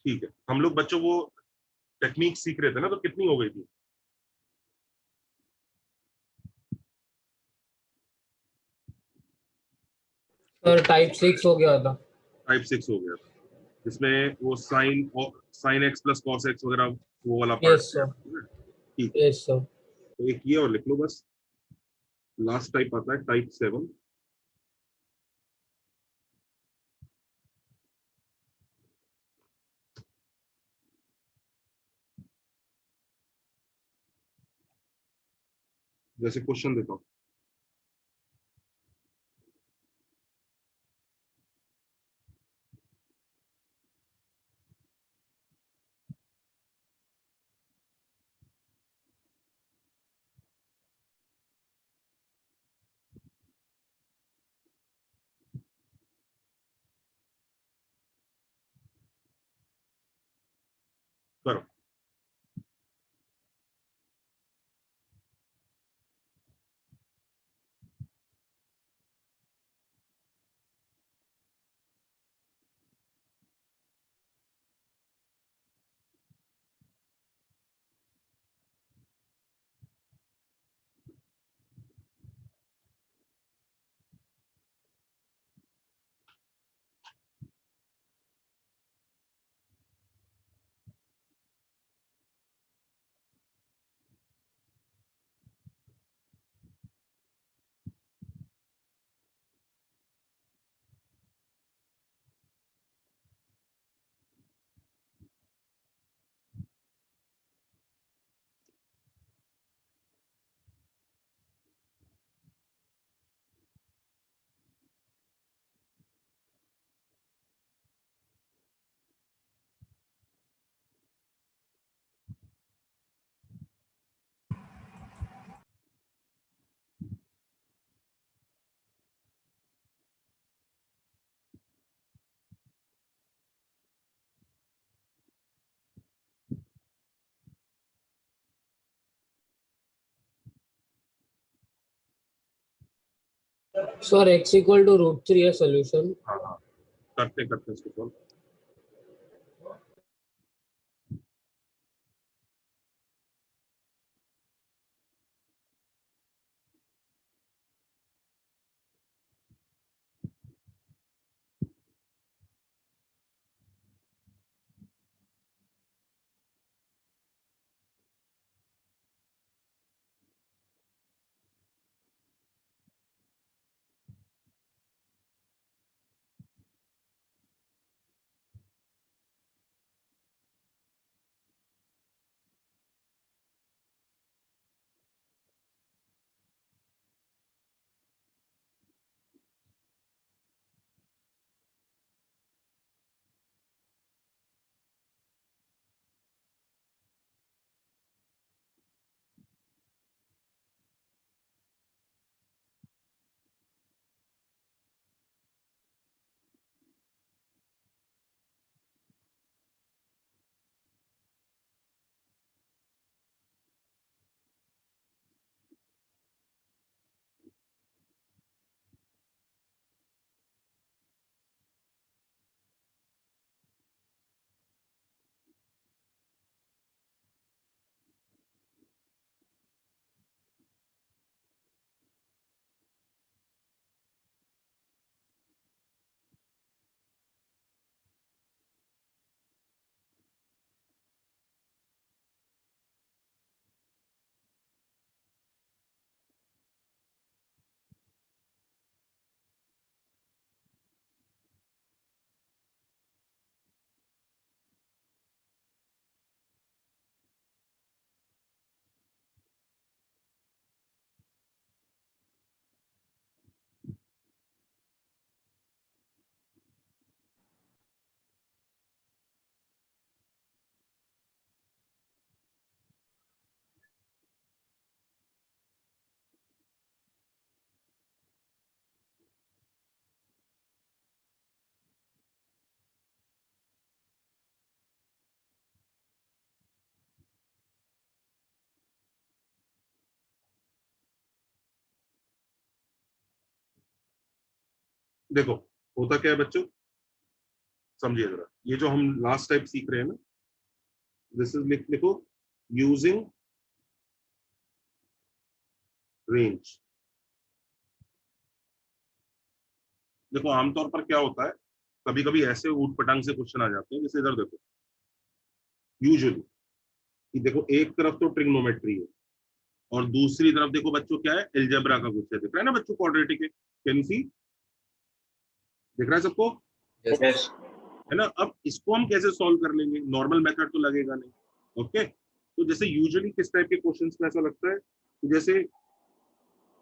ठीक है, हम लोग बच्चों वो टेक्निक सीख रहे थे ना, तो कितनी हो गई थी? सर टाइप 6 हो गया था। टाइप 6 हो गया था, जिसमें वो sine x plus cos x वगैरह वो वाला पार्ट यस सर। है ना? ठीक है, यस सर। तो एक ये और लिख लो बस। लास्ट टाइप आता है टाइप 7। जैसे क्वेश्चन देता हूँ। करो। सर x = √3 है सोल्यूशन। हाँ हाँ, करते करते इसको solve। देखो, होता क्या है बच्चों, समझिए जरा, ये जो हम लास्ट टाइप सीख रहे हैं ना, दिस इज लिखो यूजिंग रेंज। देखो आमतौर पर क्या होता है, कभी कभी ऐसे ऊट पटांग से क्वेश्चन आ जाते हैं, जैसे इधर देखो, यूजुअली कि देखो एक तरफ तो ट्रिग्नोमेट्री है और दूसरी तरफ देखो बच्चों क्या है, एलजेब्रा का कुछ है, दिख रहा है ना बच्चों, क्वाड्रेटिक है, कैन यू सी, दिख रहा है सबको, यस। है ना। अब इसको हम कैसे सॉल्व कर लेंगे, नॉर्मल मेथड तो लगेगा नहीं। ओके, तो जैसे यूजुअली किस टाइप के क्वेश्चंस में ऐसा लगता है कि जैसे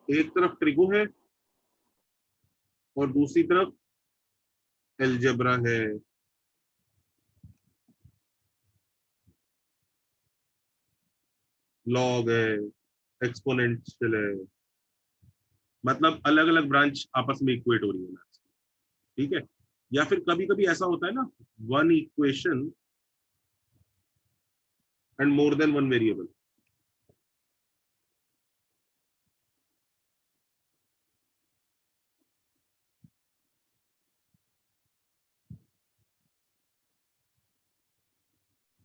एक तरफ ट्रिगो है और दूसरी तरफ एलजेब्रा है, लॉग है, एक्सपोनेंशियल है, मतलब अलग अलग ब्रांच आपस में इक्वेट हो रही है मैथ्स, ठीक है। या फिर कभी कभी ऐसा होता है ना, one equation and more than one variable.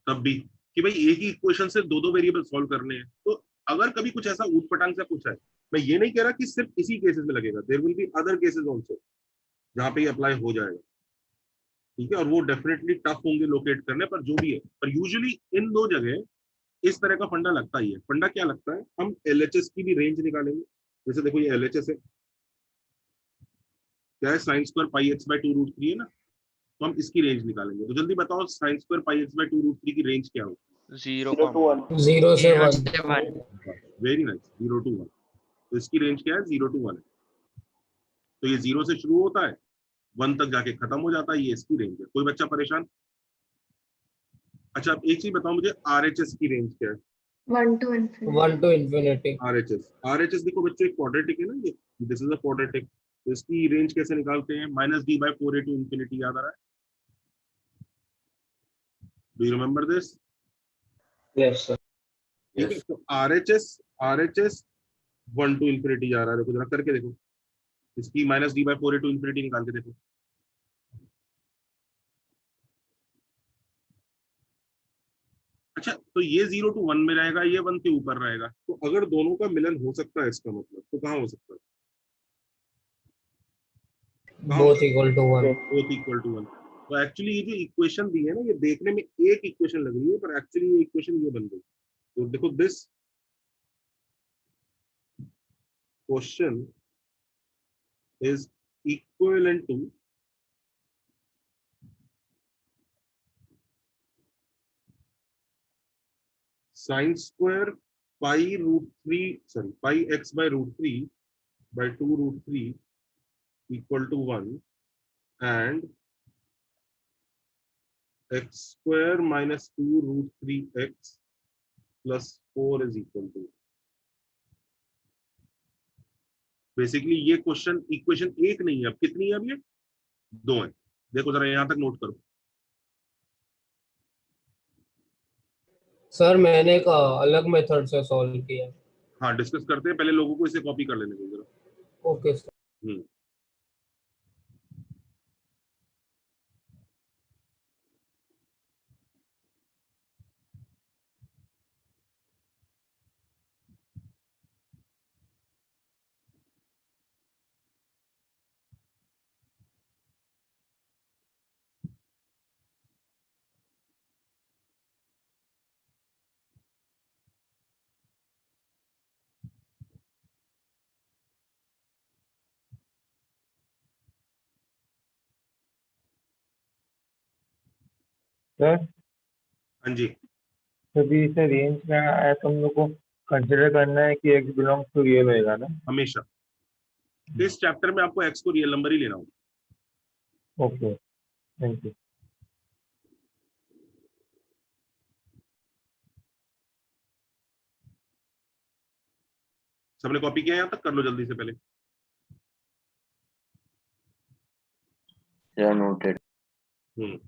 तब भी कि भाई एक ही इक्वेशन से दो दो वेरिएबल सॉल्व करने हैं, तो अगर कभी कुछ ऐसा ऊटपटांग सा कुछ है, मैं ये नहीं कह रहा कि सिर्फ इसी केसेस में लगेगा, there will be other cases also जहां पे ये अप्लाई हो जाएगा, ठीक है। और वो डेफिनेटली टफ होंगे लोकेट करने, पर जो भी है, पर यूजुअली इन दो जगह इस तरह का फंडा लगता ही है। फंडा क्या लगता है, हम एलएचएस की भी रेंज निकालेंगे। जैसे देखो ये एलएचएस है, क्या है, sine square pi x by 2√3 है ना, तो हम इसकी रेंज निकालेंगे। तो जल्दी बताओ sine square pi x by 2√3 की रेंज क्या होगी। 0 to 1। 0 से 1। Very nice, 0 to 1। तो इसकी रेंज क्या है, 0 to 1 है। तो ये 0 से शुरू होता है, 1 तक जाके खत्म हो जाता है, ये इसकी रेंज है। कोई बच्चा परेशान? अच्छा आप एक चीज बताओ मुझे, आरएचएस की रेंज क्या है? 1 to infinity. 1 to infinity. RHS देखो बच्चों, एक क्वाड्रेटिक है ना ये, दिस इज अ क्वाड्रेटिक। तो इसकी रेंज कैसे निकालते हैं, -d/4a टू इंफिनिटी, याद आ रहा है? Do you remember this? Yes, sir. ठीक है, तो आरएचएस 1 टू इंफिनिटी जा रहा है, देखो जरा करके देखो, इसकी -d/4a टू इंफिनिटी निकाल के देखो। अच्छा, तो ये 0 to 1 में रहेगा, ये 1 के ऊपर रहेगा, तो अगर दोनों का मिलन हो सकता है इसका मतलब, तो कहाँ हो सकता है? Both equal to 1. Both equal to 1। तो एक्चुअली ये जो इक्वेशन दी है ना, ये देखने में एक इक्वेशन लग रही है, पर एक्चुअली ये इक्वेशन ये बन गई। तो देखो this question is equivalent to sine square pi x by √3 by 2√3 equal to 1 and x square minus 2√3x plus 4 is equal to। Basically ये क्वेश्चन इक्वेशन एक नहीं है, अब कितनी है, अब ये दो है। देखो जरा यहां तक नोट करो। सर मैंने एक अलग मेथड से सॉल्व किया। हाँ डिस्कस करते हैं, पहले लोगों को इसे कॉपी कर लेने दो जरा। Okay sir. हम्म, सर हाँ जी। तभी इसे रेंज में आया तो हम लोग को कंसिडर करना है कि x बिलोंग्स टू रियल होएगा ना। हमेशा इस चैप्टर में आपको एक्स को रियल नंबर ही लेना होगा। Okay, thank you. सबने कॉपी किया, यहाँ तक कर लो जल्दी से पहले। नोटेड। हम्म,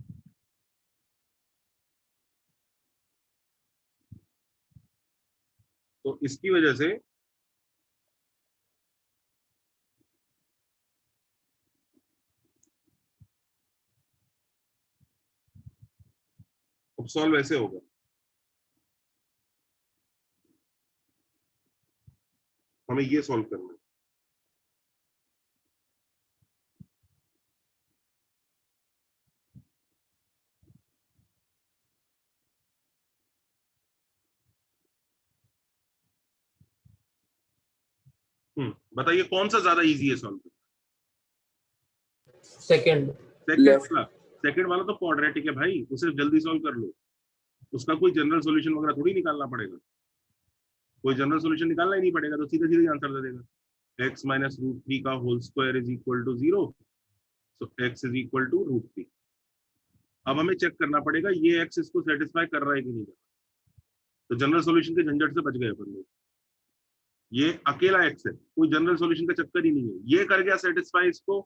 तो इसकी वजह से सॉल्व ऐसे होगा, हमें ये सॉल्व करना है। बताइए कौन सा ज्यादा इजी है सॉल्व करना? सेकंड। Second Left. वाला। सेकंड वाला तो क्वाड्रेटिक है भाई, उसे जल्दी सॉल्व कर लो, उसका कोई जनरल सॉल्यूशन वगैरह थोड़ी निकालना पड़ेगा, कोई जनरल सॉल्यूशन निकालना ही नहीं पड़ेगा, तो सीधे सीधे आंसर दे देगा। x माइनस रूट थ्री का whole square is equal to 0, so x is equal to root three. अब हमें चेक करना पड़ेगा ये x इसको सेटिस्फाई कर रहा है कि नहीं कर रहा है। तो जनरल सॉल्यूशन के झंझट से बच गए अपन लोग, ये अकेला x है, कोई जनरल सॉल्यूशन का चक्कर ही नहीं है, ये कर गया सेटिस्फाई इसको,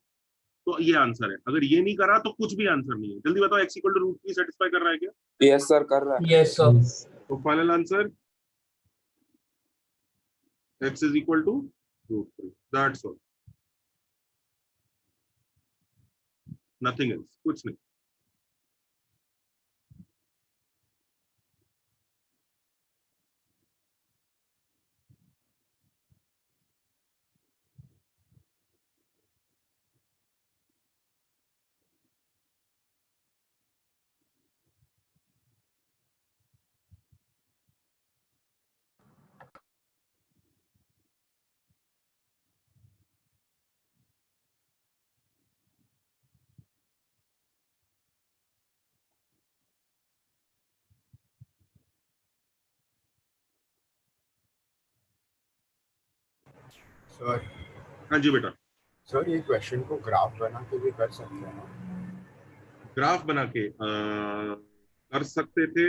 तो ये आंसर है। अगर ये नहीं करा तो कुछ भी आंसर नहीं है। जल्दी बताओ x equal to root three satisfy कर रहा है क्या? Yes sir, कर रहा है. Yes sir. तो final answer x is equal to root 3. That's all. Nothing else. कुछ नहीं। सर हाँ जी बेटा। सर ये क्वेश्चन को ग्राफ बना के भी कर सकते हैं ना? ग्राफ बना के कर सकते थे।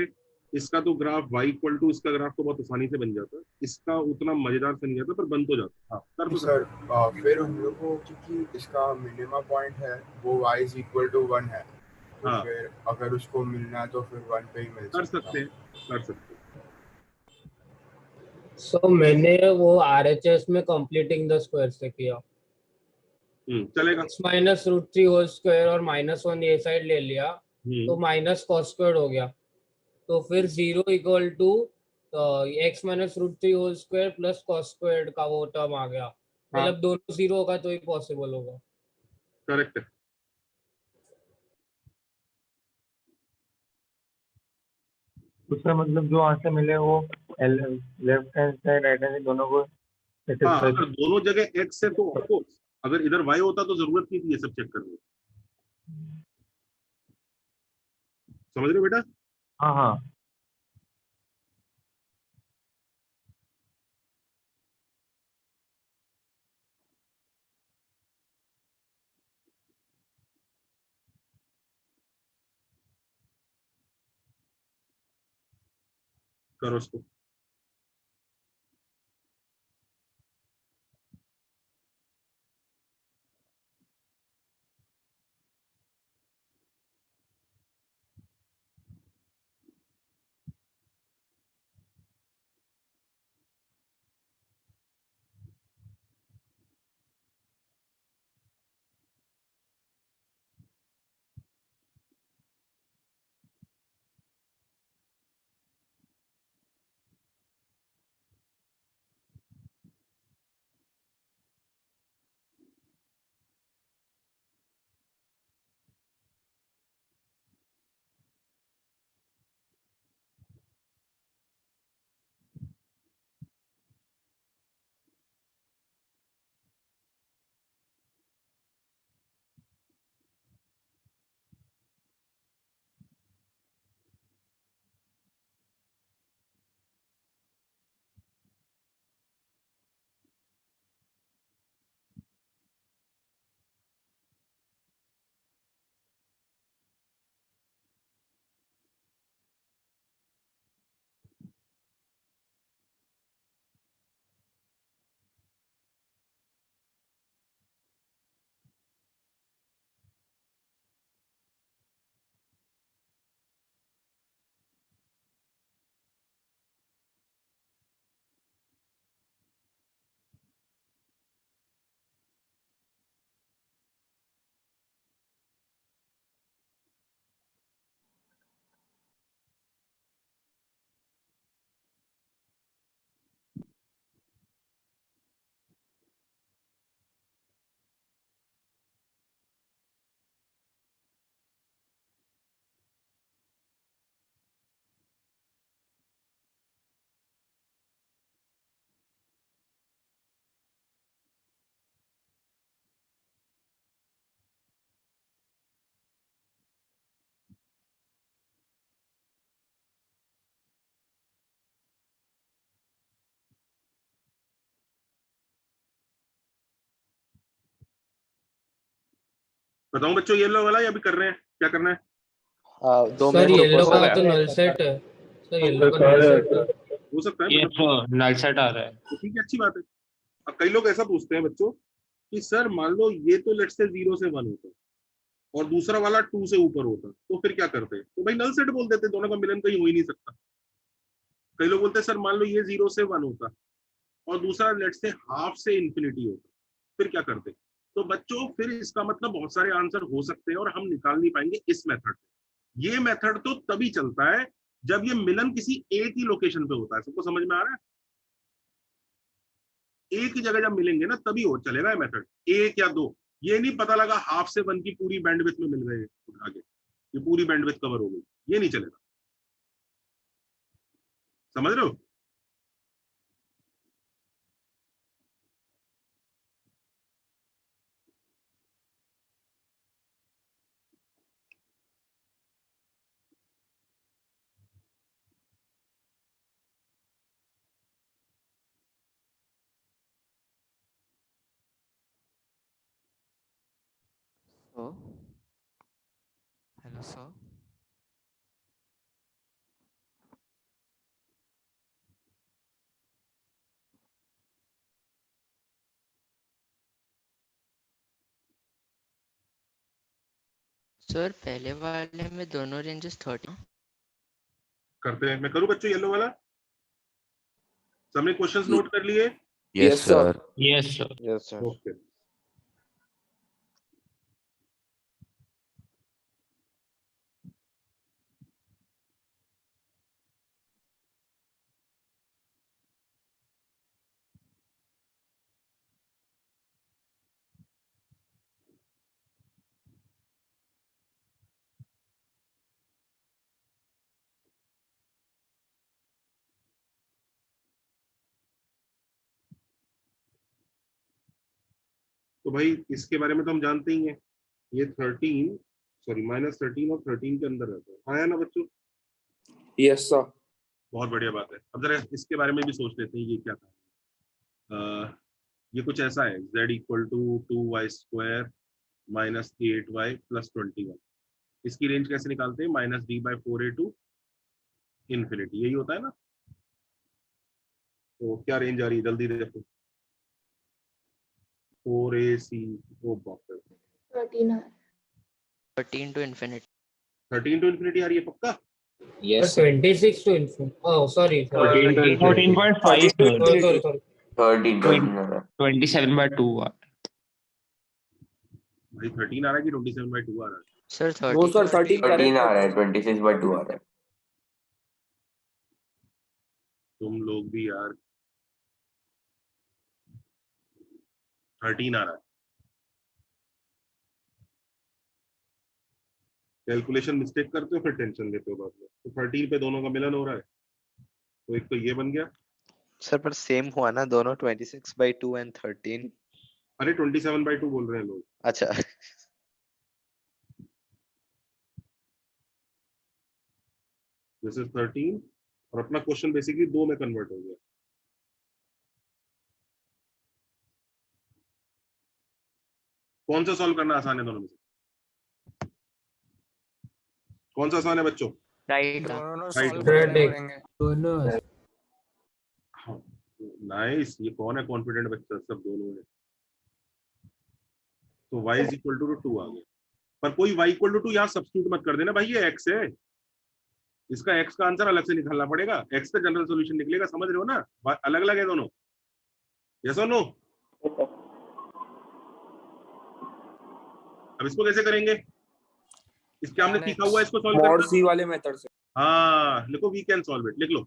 इसका तो ग्राफ y इक्वल टू, इसका ग्राफ तो बहुत आसानी से बन जाता, इसका उतना मजेदार से नहीं जाता, पर बन तो जाता। हाँ कर तो सर सकते। फिर हम लोग को, क्योंकि इसका मिनिमम पॉइंट है वो y इज इक्वल टू 1 है, तो हाँ फिर अगर उसको मिलना है तो फिर 1 पे ही मिल कर सकता सकते है। हैं, कर सकते हैं। सो मैंने वो आरएचएस में कंप्लीटिंग द स्क्वायर से किया। चलेगा। x minus root three whole square और -1 ये साइड ले लिया, तो माइनस कॉस स्क्वायर हो गया। तो फिर 0 equal to x minus root three whole square plus cos square का वो टर्म आ गया। हाँ मतलब दोनों 0 होगा तो ही पॉसिबल होगा। करेक्ट है। उसका मतलब जो आंसर मिले वो left hand side right hand side दोनों को हाँ satisfy अगर दोनों जगह x है तो ऑफकोर्स, अगर इधर y होता तो जरूरत नहीं थी ये सब चेक करने की। समझ रहे हो बेटा? हाँ हाँ करो उसको। बताऊं बच्चों येलो वाला या अभी कर रहे हैं, क्या करना है? दो सर में येलो propose हो का गया। तो नल सेट है, सर येलो का नल सेट है। हो सकता है, ये मतलब तो नल सेट आ रहा है। तो ठीक है, अच्छी बात है। अब कई लोग ऐसा पूछते हैं बच्चों कि सर मान लो ये तो लेट्स से 0 से 1 होता है और दूसरा वाला 2 से ऊपर होता, तो फिर क्या करते? तो भाई नल सेट बोल देते, दोनों का मिलन कहीं हो ही नहीं सकता। कई लोग बोलते हैं सर मान लो ये 0 से 1 होता और दूसरा लेट्स से हाफ से इंफिनिटी होता, फिर क्या करते? तो बच्चों फिर इसका मतलब बहुत सारे आंसर हो सकते हैं और हम निकाल नहीं पाएंगे इस मेथड से। ये मेथड तो तभी चलता है जब ये मिलन किसी एक ही लोकेशन पे होता है। सबको समझ में आ रहा है? एक ही जगह जब मिलेंगे ना तभी हो चलेगा ये मेथड, एक या दो। ये नहीं पता लगा हाफ से 1 की पूरी बैंडविड्थ में मिल गए आगे, ये पूरी बैंडविड्थ कवर हो गई, ये नहीं चलेगा। समझ रहे हो? So, hello sir. सर पहले वाले में दोनों रेंजेस 30 करते हैं, मैं करूं बच्चों येलो वाला? सबने क्वेश्चंस नोट कर लिए? Yes, sir. Yes sir. Yes, sir. Okay. तो भाई इसके बारे में तो हम जानते ही हैं, ये 13 सॉरी -13 और 13 के अंदर रहता है, आया ना बच्चों? Yes, sir. बहुत बढ़िया बात है। अब जरा इसके बारे में भी सोच लेते हैं, ये क्या था? ये कुछ ऐसा है, z equal to 2y² minus 8y plus 21। इसकी रेंज कैसे निकालते हैं? -d/4a टू इन्फिनिटी, यही होता है ना? तो क्या रेंज आ रही है, जल्दी देखो। 4ac, ओ बाप रे, 13 to infinity. 13 टू इन्फिनिटी आ रही है पक्का? Yes, 26 to infinity. Oh, sorry. 14.5 sir. Sorry. 27/2 भाई 13 आ रहा है कि 27/2 आ रहा है? Sir 13. No, sir. 13 13 आ रहा है, 26/2 आ रहा है। तुम लोग भी यार, 13 आ रहा है। कैलकुलेशन मिस्टेक करते हो फिर टेंशन लेते हो बाद में। तो 13 पे दोनों का मिलन हो रहा है, तो एक तो ये बन गया। सर पर सेम हुआ ना दोनों 26/2 एंड 13। अरे 27/2 बोल रहे हैं लोग। अच्छा दिस इज 13 और अपना क्वेश्चन बेसिकली 2 में कन्वर्ट हो गया। कौन सा सॉल्व करना आसान है दोनों में से? कौन सा आसान है बच्चों? Right. नाइस, ये कौन है कॉन्फिडेंट बच्चा? सब दोनों है। तो y इज इक्वल टू 2 आ गया, पर कोई y इक्वल टू 2 यहाँ सब्स्टिट्यूट मत कर देना भाई, ये x है, इसका x का आंसर अलग से निकालना पड़ेगा, x का जनरल सॉल्यूशन निकलेगा। समझ रहे हो ना? अलग अलग है दोनों। यस और नो? अब इसको कैसे करेंगे? इसके हमने सीखा हुआ है इसको सॉल्व मॉड करना। सी वाले मेथड से। हाँ लिखो, वी कैन सॉल्व इट, लिख लो,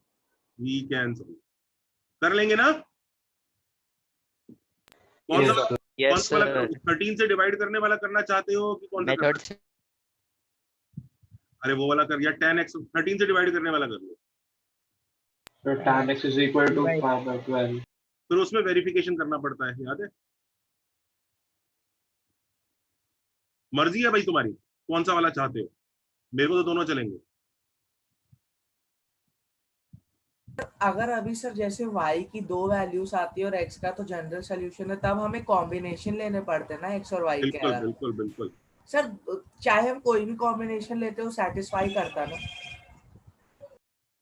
वी कैन सॉल्व। कर लेंगे ना? कौन सा Yes वाला? sir. 13 से डिवाइड करने वाला करना चाहते हो कि कौन सा करना? Method से. अरे वो वाला कर, या 10x 13 से डिवाइड करने वाला कर लो। तो tan x is equal to 5/12। फिर उसमें वेरिफिकेशन करना पड़ता है, याद है? मर्जी है भाई तुम्हारी, कौन सा वाला चाहते हो। मेरे को तो दोनों चलेंगे। अगर अभी सर जैसे y की 2 वैल्यूज आती है और x का तो जनरल सोल्यूशन है, तब हमें कॉम्बिनेशन लेने पड़ते हैं ना x और y के। बिल्कुल बिल्कुल बिल्कुल। सर चाहे हम कोई भी कॉम्बिनेशन लेते हो सेटिस्फाई करता ना।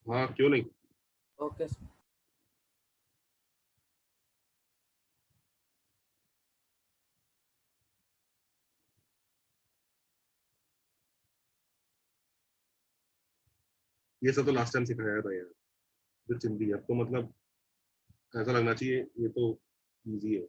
हाँ क्यों नहीं। Okay sir. ये सब तो लास्ट टाइम सिखाया था यार, जो चिंदी अब तो मतलब ऐसा लगना चाहिए ये तो इजी है।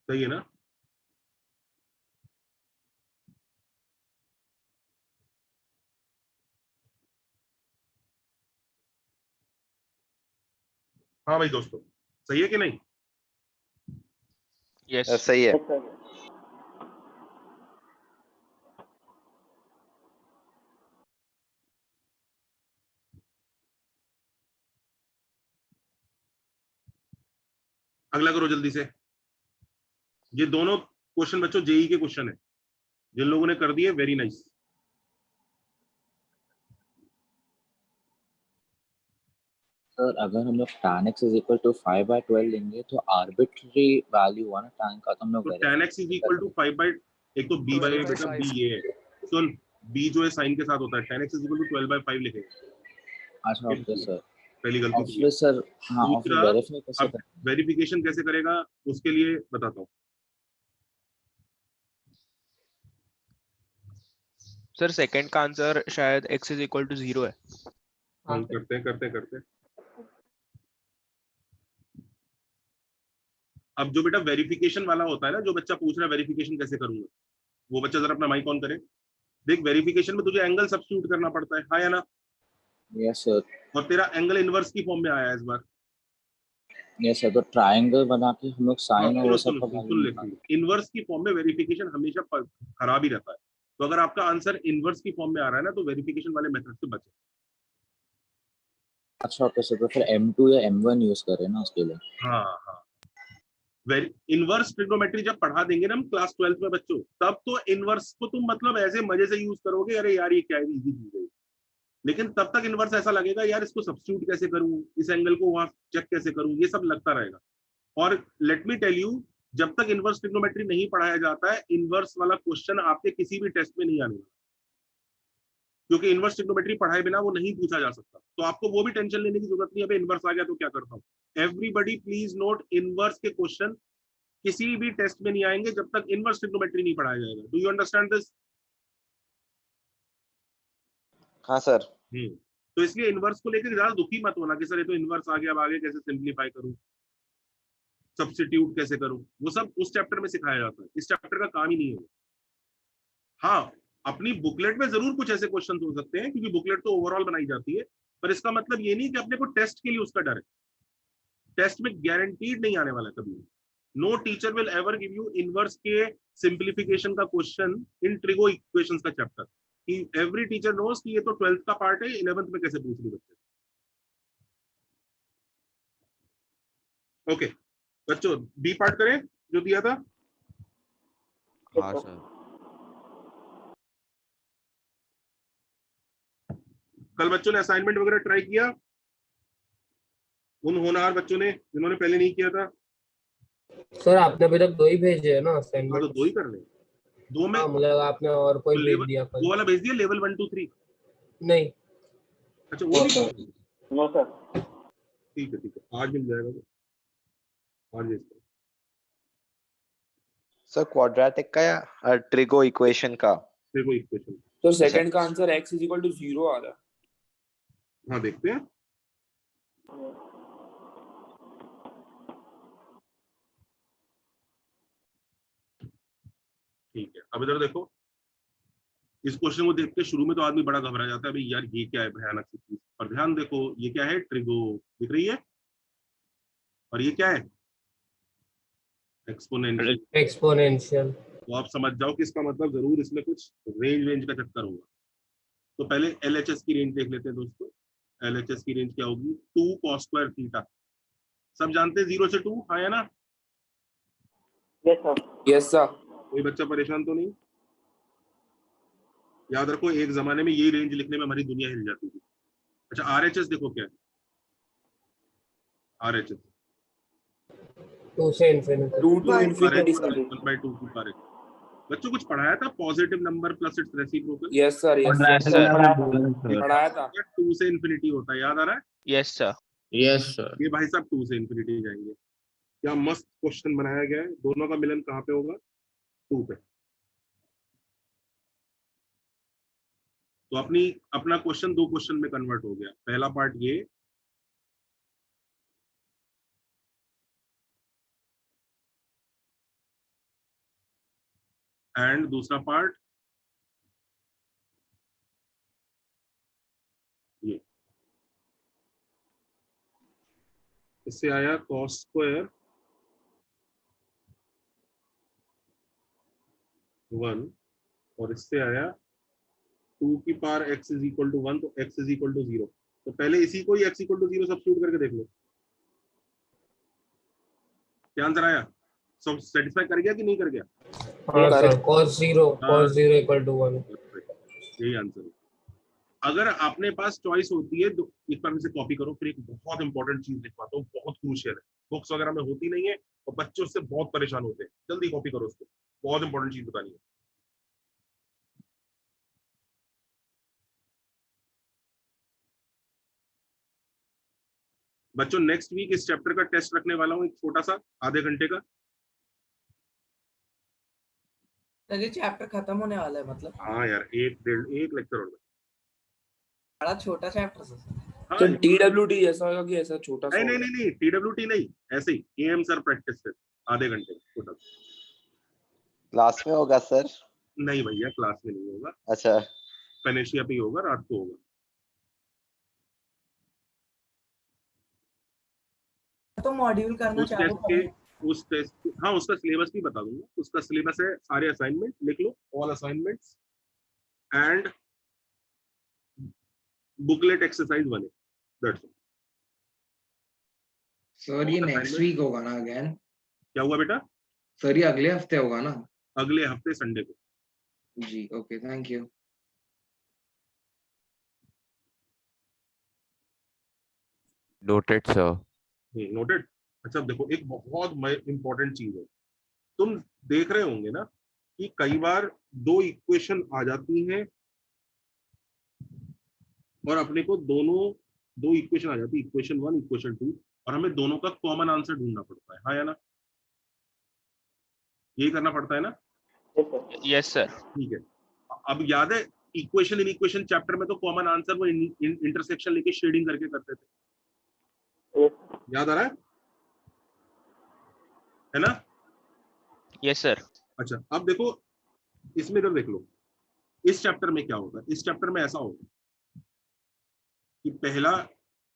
सही है ना। हाँ भाई दोस्तों, सही है कि नहीं। यस सही है। अगला करो जल्दी से। ये दोनों क्वेश्चन बच्चों जेई के क्वेश्चन है, जिन लोगों ने कर दिए वेरी नाइस। सर अगर हम लोग tan x is equal to 5/12 लेंगे तो आर्बिट्ररी वैल्यू हुआ ना tan का, तो हम लोग तो tan x is equal to 5/, एक तो b बाय बेटा b ये है, सुन b जो है साइन के साथ होता है, tan x is equal to 12/5 लिखेंगे। अच्छा ओके सर। पहली गलती और तो फिर सर हाँ, और फिर दूसरा, वेरीफाई कैसे अब करें? वेरिफिकेशन कैसे करेगा उसके लिए बताता हूँ। सर सेकंड का आंसर शायद x इज इक्वल टू 0 है। करते हैं करते हैं करते हैं। अब जो बेटा वेरिफिकेशन वाला होता है ना, जो बच्चा पूछ रहा है वेरिफिकेशन कैसे करूंगा, वो बच्चा जरा अपना माइक ऑन करे। देख वेरिफिकेशन में तुझे एंगल सब्स्टिट्यूट करना पड़ता है, हाँ या ना। Yes sir. और तेरा एंगल इनवर्स की फॉर्म में आया है इस बार। यस सर, तो ट्रायंगल बना के हम लोग हाँ साइन और वो सुनो सब सुनो का सुन वैल्यू सुन ले निकाल। इनवर्स की फॉर्म में वेरिफिकेशन हमेशा खराब ही रहता है। तो अगर आपका आंसर इनवर्स की फॉर्म में आ रहा है ना, तो वेरिफिकेशन वाले मेथड से बचे। अच्छा ओके सर, तो फिर M2 या M1 यूज करें ना उसके लिए। हाँ हाँ, इनवर्स ट्रिग्नोमेट्री जब पढ़ा देंगे ना हम क्लास 12th में बच्चों, तब तो इनवर्स को तुम मतलब ऐसे मजे से यूज करोगे, अरे यार ये क्या इजी चीज है। लेकिन तब तक इनवर्स ऐसा लगेगा यार इसको सब्स्टिट्यूट कैसे करूं, इस एंगल को वहां चेक कैसे करूं, ये सब लगता रहेगा। और लेट मी टेल यू, जब तक इनवर्स ट्रिग्नोमेट्री नहीं पढ़ाया जाता है, इनवर्स वाला क्वेश्चन आपके किसी भी टेस्ट में नहीं आने वाला, क्योंकि इनवर्स ट्रिग्नोमेट्री पढ़ाए बिना वो नहीं पूछा जा सकता। तो आपको वो भी टेंशन लेने की जरूरत नहीं है, अबे इनवर्स आ गया तो क्या करता हूँ। एवरीबडी प्लीज नोट, इनवर्स के क्वेश्चन किसी भी टेस्ट में नहीं आएंगे जब तक इनवर्स ट्रिग्नोमेट्री नहीं पढ़ाया जाएगा। Do you understand this. हाँ सर। तो इसलिए इनवर्स को लेकर ज्यादा दुखी मत होना कि सर ये तो इनवर्स आ गया, अब आगे कैसे सिंप्लीफाई करूं, सब्स्टिट्यूट कैसे करूं, वो सब उस चैप्टर में सिखाया जाता है, इस चैप्टर का काम ही नहीं है। हाँ, अपनी बुकलेट में जरूर कुछ ऐसे क्वेश्चन हो सकते हैं, क्योंकि बुकलेट तो ओवरऑल बनाई जाती है, पर इसका मतलब ये नहीं कि अपने को टेस्ट के लिए उसका डर है। टेस्ट में गारंटीड नहीं आने वाला कभी। No teacher will ever give you inverse के सिंप्लीफिकेशन का क्वेश्चन इन ट्रिगो इक्वेशंस का चैप्टर। कि एवरी टीचर नोस कि ये तो 12th का पार्ट है, 11th में कैसे पूछ ली बच्चे। ओके बच्चों, बी पार्ट करें जो दिया था। हाँ सर। कल बच्चों ने असाइनमेंट वगैरह ट्राई किया, उन होनहार बच्चों ने जिन्होंने पहले नहीं किया था। सर आपने अभी तक 2 ही भेजे है ना हाँ असाइनमेंट। तो 2 ही कर ले, 2 में। हाँ मतलब आपने और कोई तो भेज दिया कल। वो वाला भेज दिया लेवल 1 2 3। नहीं। अच्छा वो नहीं, नो सर। ठीक है आज मिल जाएगा वो, आज भेजता हूं। सर क्वाड्रेटिक का या ट्रिगो इक्वेशन का। देखो इक्वेशन, तो सेकंड का answer x is equal to 0 आ रहा है। हाँ देखते हैं। ठीक है, अब इधर देखो, इस क्वेश्चन को देख के शुरू में तो आदमी बड़ा घबरा जाता है, भाई यार ये क्या है भयानक सी चीज। और ध्यान देखो ये क्या है, ट्रिगो दिख रही है, और ये क्या है, एक्सपोनेंशियल। एक्सपोनेंशियल। तो आप समझ जाओ कि इसका मतलब जरूर इसमें कुछ रेंज का चक्कर होगा। तो पहले LHS की रेंज देख लेते हैं दोस्तों। LHS की रेंज क्या होगी, 2 cos स्क्वायर थीटा। सब जानते हैं 0 से 2, हाँ या ना। Yes sir. कोई बच्चा परेशान तो नहीं। याद रखो एक जमाने में यही रेंज लिखने में हमारी दुनिया हिल जाती थी। अच्छा आरएचएस देखो क्या है, आरएचएस 2 से इन्फिनिटी 2 to infinity sir. 1/2 की पावर। बच्चों कुछ पढ़ाया था positive number plus it's reciprocal? Yes sir, yes पढ़ाया sir. था, पढ़ाया था। 2 से इन्फिनिटी होता है, याद आ रहा है? Yes sir. Yes sir. ये भाई साहब 2 से इन्फिनिटी जाएंगे। क्या मस्त क्वेश्चन बनाया गया है। दोनों का मिलन कहाँ पे होगा? 2 पे। तो अपना क्वेश्चन 2 क्वेश्चन में कन्वर्ट हो गया। पहला पार्ट ये, एंड दूसरा पार्ट ये। इससे आया cos स्क्वायर 1 और इससे आया 2 की power x is equal to 1, तो x इज इक्वल टू 0। तो पहले इसी को ही x इक्वल टू 0 सब्स्टिट्यूट करके देख लो क्या आंसर आया। सब सेटिस्फाई कर गया कि नहीं कर गया? हाँ सर, cos 0 इक्वल टू 1। यही आंसर है। अगर आपने पास चॉइस होती है तो एक बार से कॉपी करो। फिर एक बहुत इंपॉर्टेंट चीज लिखवाता हूँ, बहुत क्रूशियल है, बुक्स वगैरह में होती नहीं है और बच्चों से बहुत परेशान होते हैं। जल्दी कॉपी करो उसको, बहुत इंपॉर्टेंट चीज बतानी है। बच्चों नेक्स्ट वीक इस चैप्टर का टेस्ट रखने वाला हूँ, एक छोटा सा आधे घंटे का। ये चैप्टर खत्म होने वाला है मतलब? हाँ यार, एक लेक्चर और बड़ा छोटा चैप्टर है। हाँ, तो TWT जैसा होगा कि ऐसा छोटा सा? नहीं TWT नहीं, ऐसे ही AM सर प्रैक्टिस से आधे घंटे छोटा। क्लास में होगा सर? नहीं भैया क्लास में नहीं होगा। अच्छा, पेनेशिया पे ही होगा, रात को होगा। तो मॉड्यूल करना चालू करें। उस टेस्ट हाँ, उसका सिलेबस भी बता दूंगा। उसका सिलेबस है सारे असाइनमेंट लिख लो, all assignments and booklet exercise 1। That's all sir. ये नेक्स्ट वीक होगा ना अगेन? क्या हुआ बेटा? सर ये अगले हफ्ते होगा ना? अगले हफ्ते संडे को। जी okay, thank you. Noted sir. Noted. अच्छा देखो, एक बहुत इंपॉर्टेंट चीज है। तुम देख रहे होंगे ना कि कई बार 2 इक्वेशन आ जाती हैं और अपने को दोनों 2 इक्वेशन आ जाती है, इक्वेशन 1 इक्वेशन 2, और हमें दोनों का कॉमन आंसर ढूंढना पड़ता है। हाँ या ना? यही करना पड़ता है ना? Yes sir. ठीक है। अब याद है इक्वेशन इन इक्वेशन चैप्टर में तो कॉमन आंसर वो इंटरसेक्शन लेके शेडिंग करके करते थे। याद आ रहा है ना? Yes sir. अच्छा अब देखो इसमें इधर देख लो, इस चैप्टर में क्या होता है। इस चैप्टर में ऐसा होता है कि पहला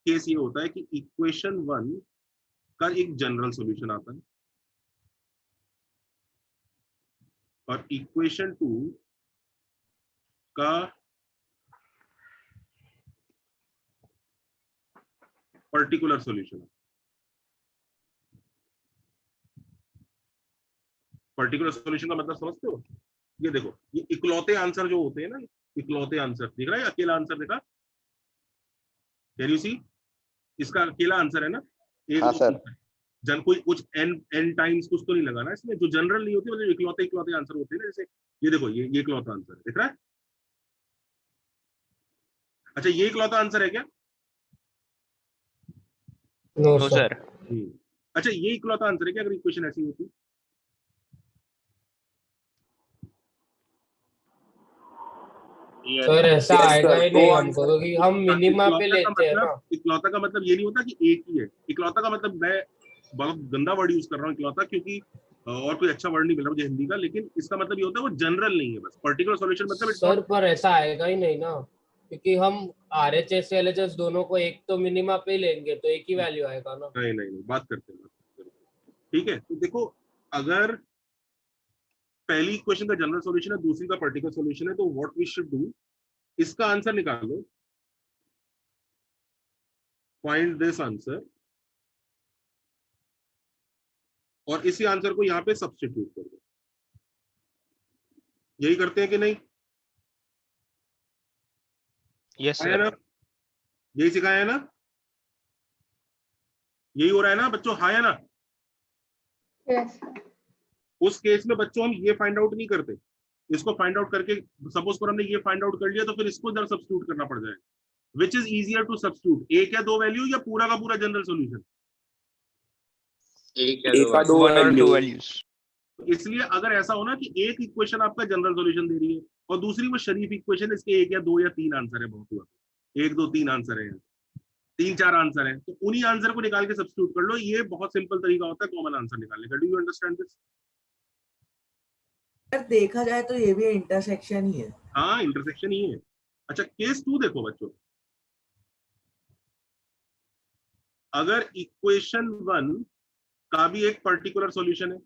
केस ये होता है कि इक्वेशन 1 का एक जनरल सॉल्यूशन आता है और इक्वेशन 2 का पर्टिकुलर सॉल्यूशन। पर्टिकुलर सॉल्यूशन का मतलब समझते हो? ये देखो, ये इकलौते आंसर जो होते हैं ना, इकलौते आंसर दिख रहा है, अकेला आंसर देखा? Can you see? इसका अकेला आंसर है ना? एक हाँ सर। जन कोई कुछ n टाइम्स कुछ तो नहीं लगाना इसमें, जो जनरल नहीं होती, मतलब इकलौते आंसर होते हैं ना। जैसे ये देखो, ये इकलौता आंसर दिख रहा है। अच्छा ये इकलौता आंसर है क्या? No sir. अच्छा ये इकलौता आंसर है क्या अगर इक्वेशन ऐसी होती? सर ऐसा आएगा ही नहीं हमको, क्योंकि हम मिनिमा पे लेते हैं ना। इकलौता का मतलब ये नहीं होता कि एक ही है। इकलौता का मतलब, मैं बहुत गंदा वर्ड यूज कर रहा हूँ इकलौता, क्योंकि और कोई अच्छा वर्ड नहीं मिल रहा मुझे हिंदी का, लेकिन इसका मतलब ये होता है वो जनरल नहीं है, बस पर्टिकुलर सॉल्यूशन मतलब सर पर ऐसा आएगा ही नहीं ना, क्योंकि हम RHS LHS दोनों को एक तो मिनिमा पे लेंगे तो एक ही वैल्यू आएगा ना। नहीं बात करते हैं। ठीक है, तो देखो अगर पहली इक्वेशन का जनरल सॉल्यूशन है, दूसरी का पर्टिकुलर सॉल्यूशन है, तो व्हाट वी शुड डू, इसका आंसर निकालो, फाइंड दिस आंसर, और इसी आंसर को यहाँ पे सब्स्टिट्यूट कर दो। यही करते हैं कि नहीं? Yes, है sir. ना? यही सिखाया है ना? यही हो रहा है ना बच्चों? हाँ या ना? यस उस केस में बच्चों हम ये फाइंड आउट नहीं करते, इसको फाइंड आउट करके सपोज पर हमने ये फाइंड आउट कर लिया तो फिर इसको इधर सब्स्टिट्यूट करना पड़ जाएगा। Which is easier to substitute, एक या दो वैल्यू या पूरा का पूरा जनरल सॉल्यूशन? एक का दो One or two value. values. इसलिए अगर ऐसा हो ना कि एक इक्वेशन आपका जनरल सॉल्यूशन दे रही है और दूसरी वो शरीफ इक्वेशन, इसके एक या दो या तीन आंसर है, बहुत हुआ, एक दो तीन आंसर है, तीन चार आंसर है, तो उन्हीं आंसर को निकाल के सब्स्टिट्यूट कर लो। ये बहुत सिंपल तरीका होता है कॉमन आंसर निकालने का। Do you understand this? अगर देखा जाए तो ये भी इंटरसेक्शन ही है। हाँ, इंटरसेक्शन ही है। अच्छा, केस 2 देखो बच्चों, अगर इक्वेशन 1 का भी एक पर्टिकुलर सॉल्यूशन है,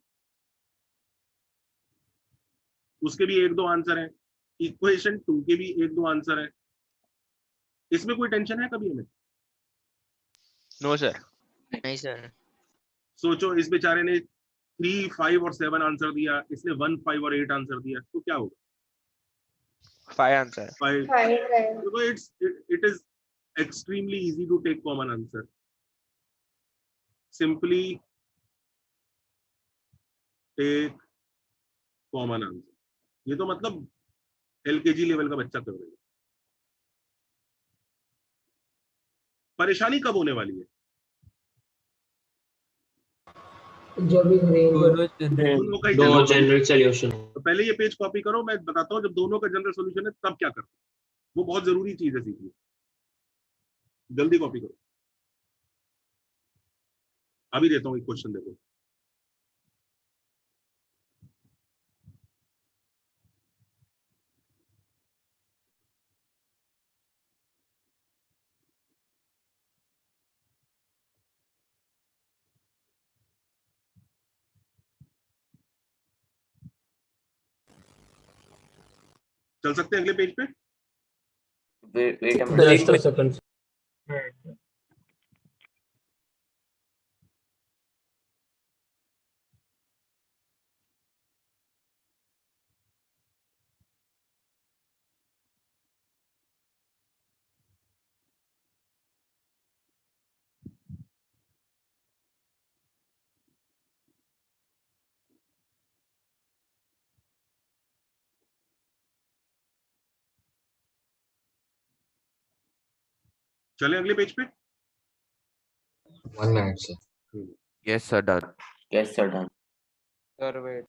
उसके भी एक दो आंसर है, इक्वेशन 2 के भी एक दो आंसर है, इसमें कोई टेंशन है कभी हमें? No, sir. नहीं सर। सोचो, इस बेचारे ने 3, 5 और 7 आंसर दिया, इसने 1, 5 और 8 आंसर दिया, तो क्या होगा? 5 answer. 5. Five So it is extremely easy to take common answer. Simply take common answer. ये तो मतलब LKG लेवल का बच्चा कर रहा है। परेशानी कब होने वाली है? जब भी दोनों का दो जेनरिक सॉल्यूशन। तो पहले ये पेज कॉपी करो, मैं बताता हूँ जब दोनों का जनरल सॉल्यूशन है तब क्या करते हैं। वो बहुत जरूरी चीज है सीखनी। जल्दी कॉपी करो, अभी देता हूँ एक क्वेश्चन, देखो। चल सकते हैं अगले पेज पे? wait a minute. Just a second. चले अगले पेज पे? 1 minute sir. Yes, sir, done. Yes, sir, done. Sir, wait.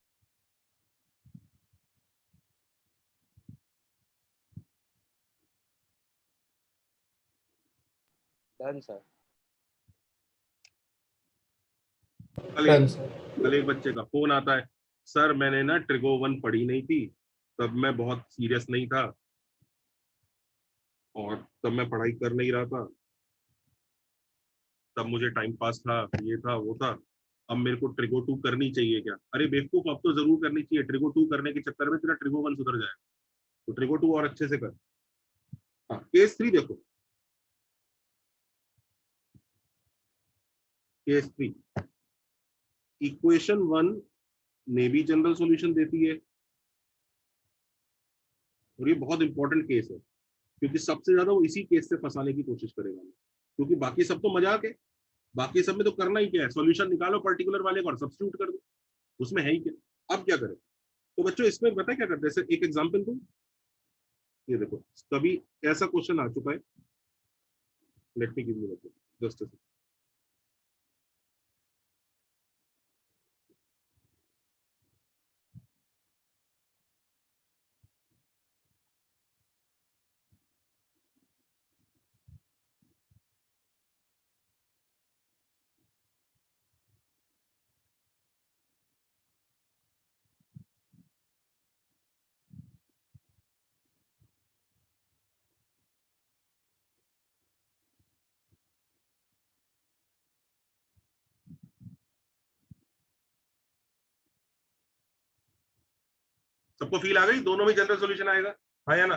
Done, sir. कल एक बच्चे का फोन आता है, सर मैंने ना ट्रिगो 1 पढ़ी नहीं थी, तब मैं बहुत सीरियस नहीं था और तब मैं पढ़ाई कर नहीं रहा था, तब मुझे टाइम पास था, ये था वो था, अब मेरे को ट्रिगो 2 करनी चाहिए क्या? अरे बेवकूफ, अब तो जरूर करनी चाहिए। ट्रिगो 2 करने के चक्कर में तेरा ट्रिगो 1 सुधर जाएगा, तो ट्रिगो 2 और अच्छे से कर। हाँ, केस 3 देखो। केस 3, इक्वेशन 1 ने भी जनरल सॉल्यूशन देती है, और ये बहुत इंपॉर्टेंट केस है क्योंकि सबसे ज्यादा वो इसी केस से फंसाने की कोशिश करेगा, क्योंकि बाकी सब तो मजाक है, बाकी सब में तो करना ही क्या है, सॉल्यूशन निकालो पर्टिकुलर वाले का और सब्स्टिट्यूट कर दो, उसमें है ही क्या। अब क्या करें? तो बच्चों इसमें पता है क्या करते हैं, एक एग्जांपल दूं। ये देखो, कभी ऐसा क्वेश्चन आ चुका है, let me give you just सबको फील आ गई? दोनों में जनरल सॉल्यूशन आएगा, हाँ या ना?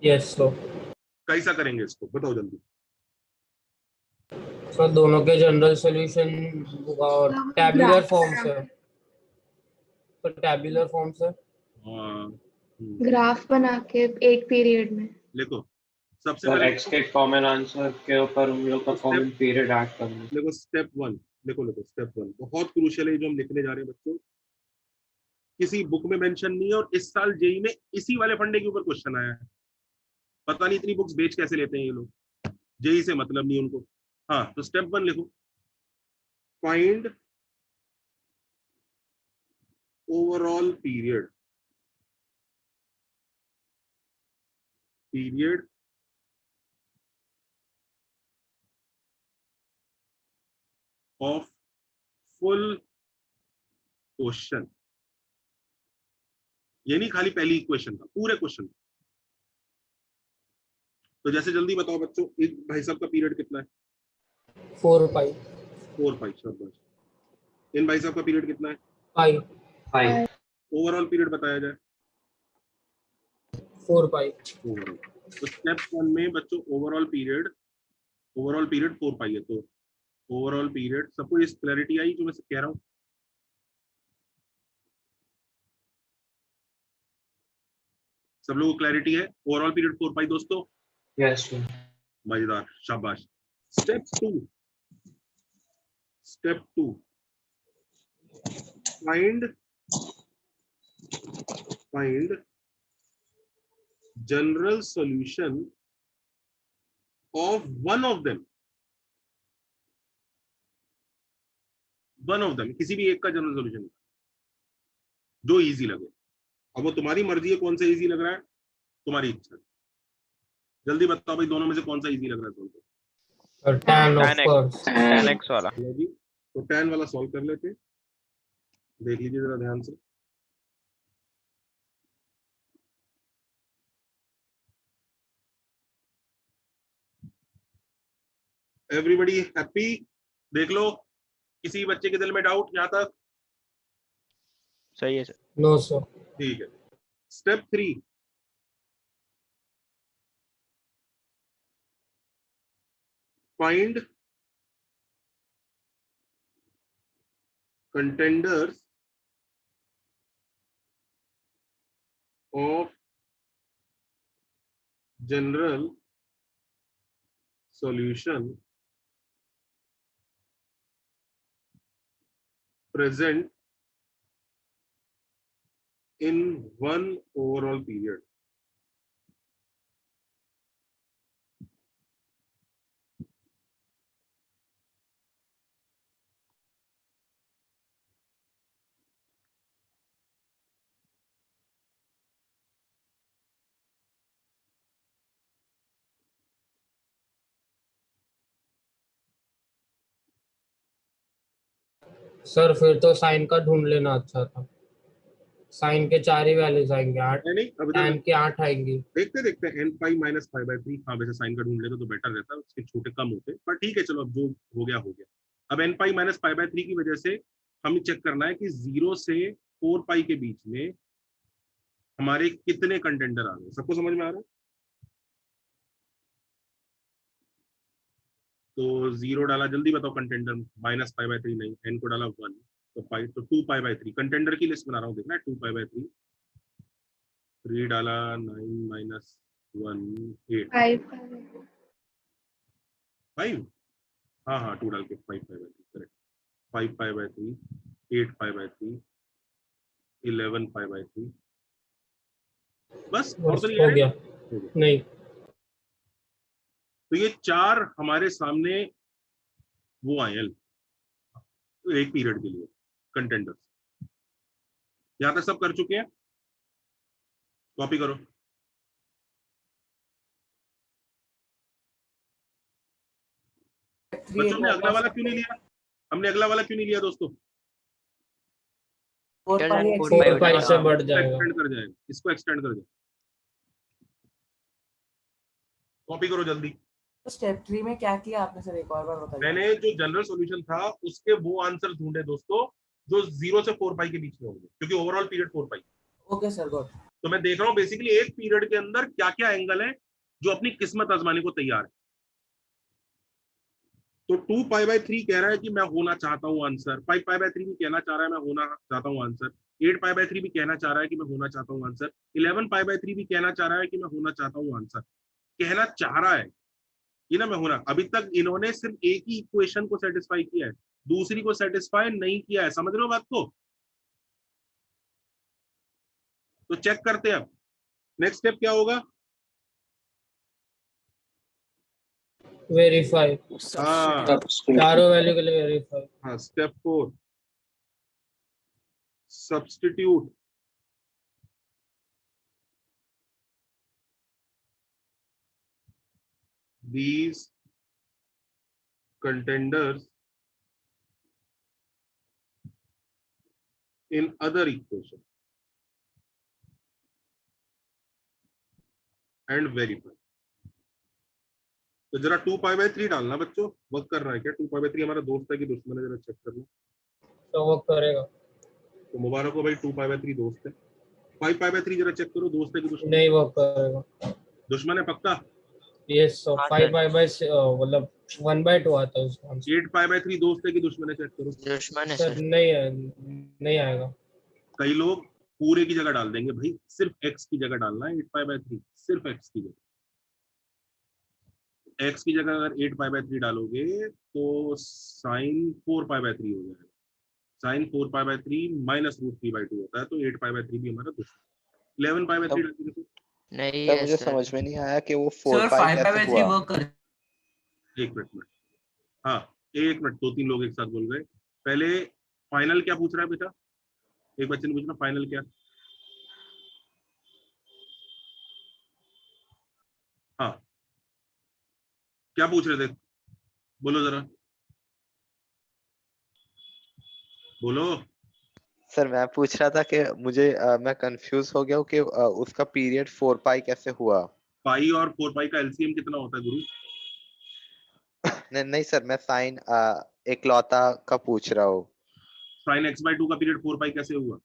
Yes sir. कैसा करेंगे इसको बताओ जल्दी। सर दोनों के जनरल सॉल्यूशन टैबुलर फॉर्म से, तो टैबुलर फॉर्म से। हाँ, ग्राफ बना के एक पीरियड में। लिखो सबसे सर पहले x के कॉमन आंसर के ऊपर हम लोग का कॉमन पीरियड ऐड करना है। देखो स्टेप 1, लिखो स्टेप 1 बहुत क्रूशियल है जो हम लिखने जा रहे हैं बच्चों, किसी बुक में मेंशन नहीं है और इस साल जेई में इसी वाले फंडे के ऊपर क्वेश्चन आया है। पता नहीं इतनी बुक्स बेच कैसे लेते हैं ये लोग, जेई से मतलब नहीं उनको। हाँ तो स्टेप 1 लिखो, find overall period of full question, ये नहीं खाली पहली इक्वेशन का, पूरे क्वेश्चन। तो जैसे जल्दी बताओ बच्चों, एक भाई साहब का पीरियड कितना है? 4 पाई। 4 पाई, शाबाश। इन भाई साहब का पीरियड कितना है? पाई। ओवरऑल पीरियड बताया जाए। 4 पाई। ओवरऑल, तो स्टेप 1 में बच्चों ओवरऑल पीरियड 4 पाई है। तो ओवरऑल पीरियड, सबको इस क्लैरिटी आई जो मैं कह रहा हूँ? सब लोगों को क्लैरिटी है? ओवरऑल पीरियड 4 पाई दोस्तों? यस मजेदार, शाबाश। Step 2 find general solution of one of them, किसी भी एक का जनरल सॉल्यूशन जो इजी लगे। अब वो तुम्हारी मर्जी है कौन सा इजी लग रहा है, तुम्हारी इच्छा। जल्दी बताओ भाई, दोनों में से कौन सा इजी लग रहा है तुमको? tan of course। tan x वाला। जी तो tan वाला सॉल्व कर लेते, देख लीजिए जरा ध्यान से। Everybody happy? देख लो, किसी बच्चे के दिल में डाउट यहाँ तक? सही है सर। No sir. ठीक है। Step 3 find contenders of general solution present in one overall period। सर फिर तो साइन का ढूंढ लेना अच्छा था, साइन के 4 ही वैल्यूज आएंगे, 8 नहीं अभी tan के 8 आएंगी। देखते हैं n पाई माइनस 5/3। हाँ वैसे साइन का ढूंढ लेते तो बेटर रहता, उसके छोटे कम होते, पर ठीक है चलो, अब जो हो गया हो गया। अब n पाई माइनस 5/3 की वजह से हमें चेक करना है कि 0 से 4 पाई के बीच में हमारे कितने कंटेंडर आ रहे हैं। सबको समझ में आ रहा है? तो 0 डाला, जल्दी बताओ कंटेंडर, माइनस 5/3 नहीं, n को डाला 1 तो 5, तो 2 पाई/3 कंटेंडर की लिस्ट बना रहा हूँ, देखना है 2 पाई/3। 3 डाला, 9 माइनस 1 8 5। हाँ 2 डाल के 5 पाई/3 करेक्ट। 5 पाई/3, 8 पाई/3, 11 पाई/3। बस और तो हो गया नहीं। तो ये 4 हमारे सामने वो आए हैं एक पीरियड के लिए कंटेंडर्स। यहां तक सब कर चुके हैं? कॉपी करो। बच्चों ने अगला वाला क्यों नहीं लिया? हमने अगला वाला क्यों नहीं लिया दोस्तों? 4 पाई से बढ़ जाएगा, एक्सटेंड कर जाएगा, इसको एक्सटेंड कर जाएगा। कॉपी करो जल्दी। तो स्टेप 3 में क्या किया आपने सर, एक और बार बताइए। मैंने जो जनरल सॉल्यूशन था उसके वो आंसर ढूंढे दोस्तों जो 0 से 4 पाई के बीच में होंगे, क्योंकि overall period 4 pi. Okay sir, good. तो मैं देख रहा हूँ बेसिकली एक पीरियड के अंदर क्या क्या एंगल है जो अपनी किस्मत आजमाने को तैयार है। तो 2π/3 कह रहा है कि मैं होना चाहता हूँ आंसर, 5π/3 भी कहना चाह रहा है मैं होना चाहता हूँ आंसर, 8π/3 भी कहना चाह रहा है कि मैं होना चाहता हूँ आंसर, 11π/3 भी कहना चाह रहा है कि मैं होना चाहता हूँ आंसर। कहना चाह रहा है कि ना मैं होना, अभी तक इन्होंने सिर्फ एक ही इक्वेशन को सेटिस्फाई किया है, दूसरी को सेटिस्फाई नहीं किया है। समझ रहे हो बात को? तो चेक करते हैं अब नेक्स्ट स्टेप क्या होगा। वेरीफाई, हाँ चारों वैल्यू के लिए वेरीफाई। हाँ, step 4 substitute these contenders in other equation and verify। तो जरा 2π/3 डालना बच्चों, वर्क कर रहा है क्या? 2π/3 हमारा दोस्त है कि दुश्मन है, जरा चेक करना। तो वर्क करेगा। तो मुबारक हो भाई, 2π/3 दोस्त है। 5π/3 जरा चेक करो, दोस्त है कि दुश्मन? नहीं वर्क करेगा। दुश्मन है पक्का? यस, 5/, मतलब 1/2 आता है उसका आंसर। 8π/3 दोस्त है कि दुश्मन है? चेक करो। दुश्मन है सर सर। नहीं है, नहीं आएगा। कई लोग पूरे की जगह डाल देंगे भाई, सिर्फ x की जगह डालना है 8π/3, सिर्फ x की जगह। x की जगह अगर 8π/3 डालोगे तो sin 4π/3 हो जाएगा। sin 4π/3 माइनस √3/2 होता है, तो 8π/3 भी हमारा दुश्मन। 11π/3 डाल दीजिए। नहीं सर है मुझे सर। समझ में नहीं आया कि वो सर 4 पाई कैसे 5/3 हुआ। वर्क कर। एक मिनट, हाँ एक मिनट, 2-3 लोग एक साथ बोल गए। पहले फाइनल क्या पूछ रहा है बेटा? एक बच्चे ने पूछना फाइनल क्या? हाँ क्या पूछ रहे थे, बोलो जरा, बोलो। सर मैं पूछ रहा था कि मुझे मैं कंफ्यूज हो गया हूँ कि उसका पीरियड 4 पाई कैसे हुआ। पाई और 4π का एलसीएम कितना होता है गुरु? नहीं नहीं सर, मैं साइन इकलौता का पूछ रहा हूँ। sin x/2 का पीरियड 4π कैसे हुआ?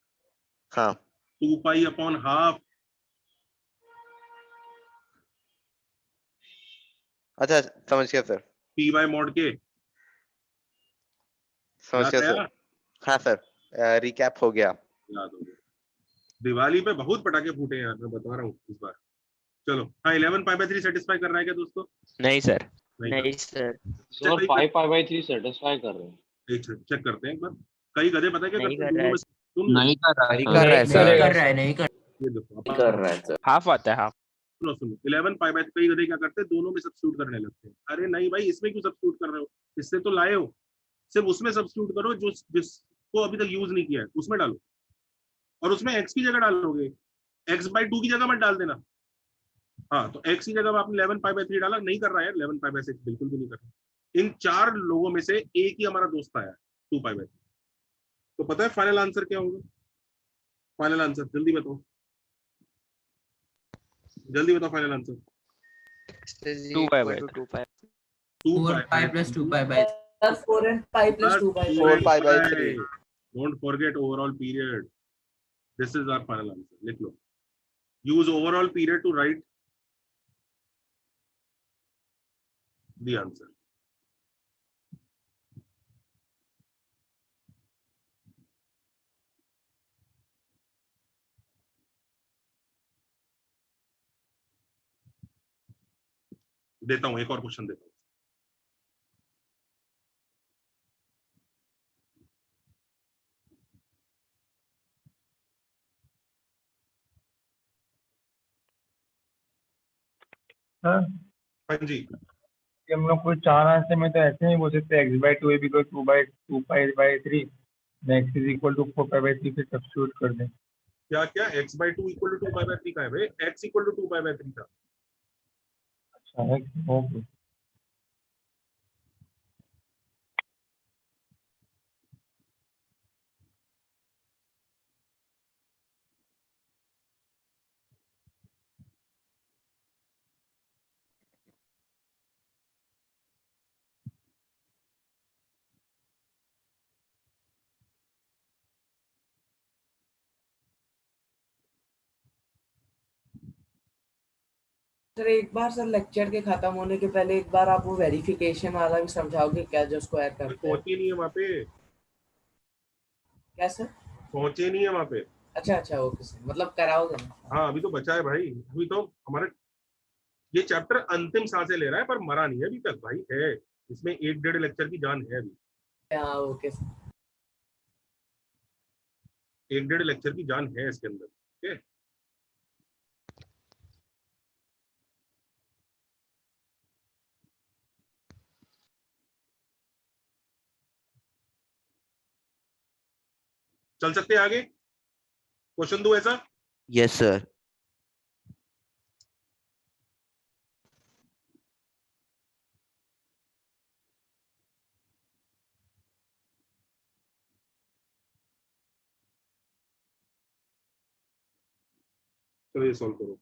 हाँ 2π/½ अच्छा समझ गया सर, py mod k। समझ याद गया आया? सर। हाँ सर, रिकैप हो गया। याद हो गया। दिवाली पे बहुत पटाखे फूटे हैं यार, मैं बता रहा हूँ इस बार। चलो हाँ, 11π/3 सेटिस्फाई कर रहा है क्या दोस्तों? नहीं सर। नहीं सर। सर 5π/3 सेटिस्फाई कर रहे हैं। एक चेक करते हैं एक बार। कई गधे पता है क्या नहीं करते हैं, कर रहा दोनों है। में सुन लो। नहीं कर रहा नहीं है कर रहा है नहीं सर। करेगा कर रहा है, सर। नहीं कर। ये देखो कर रहा है सर। हाफ आता है हाफ। सुनो सुनो, 11π/3 कई गधे क्या करते हैं, दोनों में सब्स्टिट्यूट करने लगते हैं। अरे नहीं भाई, इसमें क्यों सब्स्टिट्यूट कर रहे हो? इससे तो लाए हो, सिर्फ उसमें सब्स्टिट्यूट करो जो जिसको अभी तक यूज नहीं किया है, उसमें डालो। और उसमें x की जगह डालोगे, x/2 की जगह मत डाल देना। हाँ तो x की जगह आपने 11π/3 डाला, नहीं कर रहा है 11π/6, बिल्कुल भी नहीं कर रहा। इन 4 लोगों में से एक ही हमारा दोस्त आया 2π/3। तो पता है फाइनल आंसर क्या होगा? फाइनल आंसर जल्दी बताओ, जल्दी बताओ final answer. 2π/2 4π + 2π/3 4 and 5 + 2π/3 4 पाई/3। Don't forget overall period. This is our final answer. लिख लो। Use overall period to write the answer. देता हूं, एक और क्वेश्चन देता हूं। हाँ हाँ जी, कि हम लोग को 4 आंसर में तो ऐसे नहीं बोल सकते x/2 = 2π/3 x = 4π/3 से सब्स्टिट्यूट कर दें। क्या क्या x/2 = 2π/3 का है भाई? x = 2π/3 था। अच्छा ओके। सर एक बार सर लेक्चर के खत्म होने के पहले एक बार आप वो वेरिफिकेशन वाला भी समझाओगे क्या, जो स्क्वायर करते हैं? पहुंचे नहीं है वहां पे। क्या सर? पहुंचे नहीं है वहां पे। अच्छा अच्छा, ओके सर, मतलब कराओगे ना? हाँ अभी तो बचा है भाई, अभी तो हमारे ये चैप्टर अंतिम सांसें ले रहा है, पर मरा नहीं है अभी तक भाई, है इसमें 1-1.5 लेक्चर की जान है अभी। हाँ ओके सर। 1-1.5 लेक्चर की जान है इसके अंदर। ओके चल सकते हैं आगे, क्वेश्चन दो ऐसा। Yes, sir. चलो ये सॉल्व करो।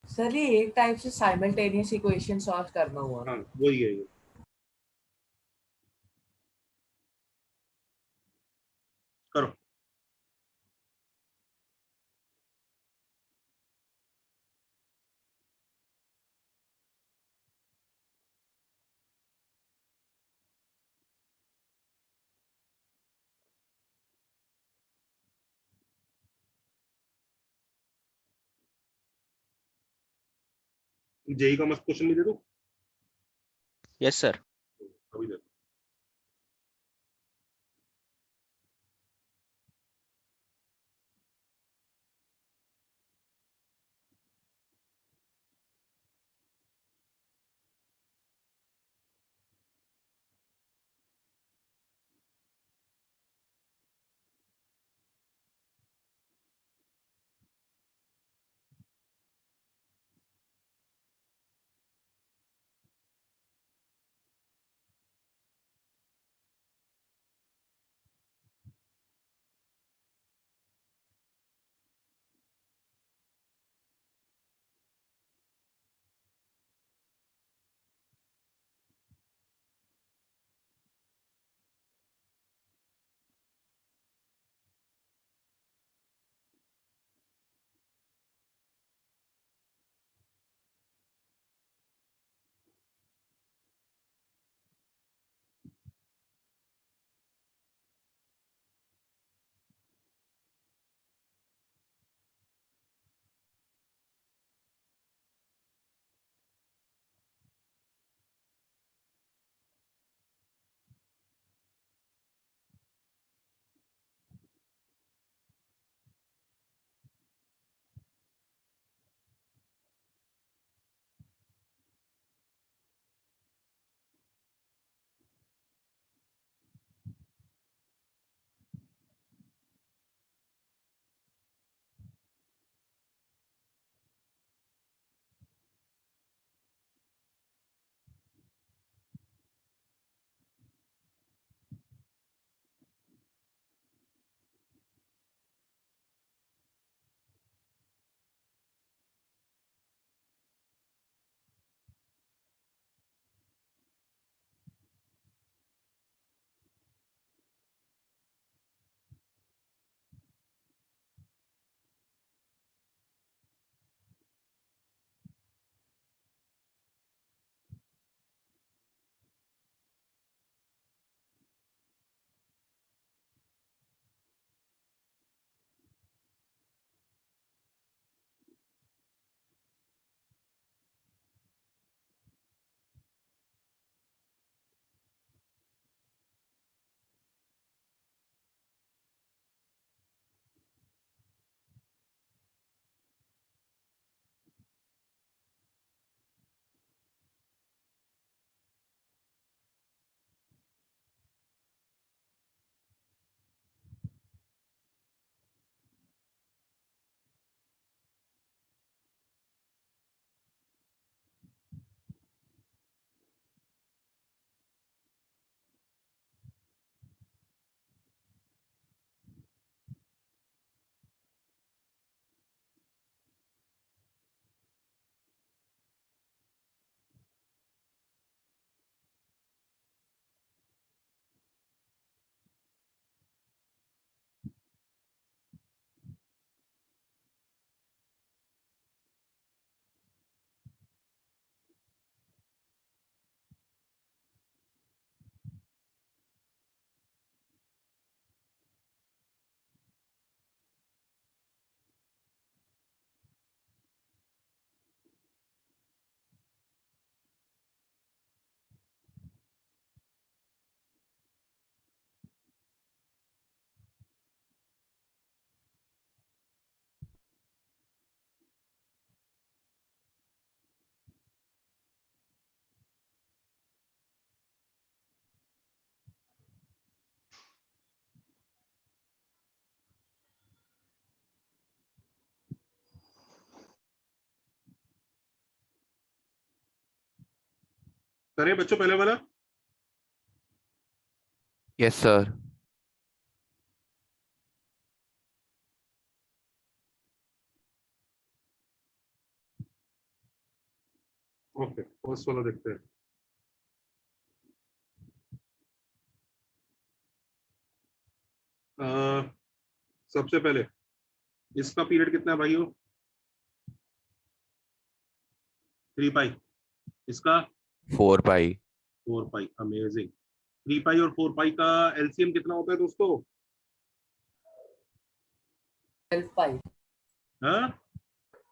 सर ये एक टाइप से साइमल्टेनियस इक्वेशन सॉल्व करना हुआ ना? हाँ वही है ये। करो। जेई का मस्त क्वेश्चन नहीं दे दो। Yes, sir. अभी दे दो। करें बच्चों पहले वाला? Yes, sir. ओके, फर्स्ट वाला देखते हैं। सबसे पहले इसका पीरियड कितना है भाइयों? 3 पाई। इसका 4 pi. 4 पाई। अमेजिंग। 3 पाई और 4 पाई का एलसीएम कितना होता है दोस्तों? 12 पाई। हाँ,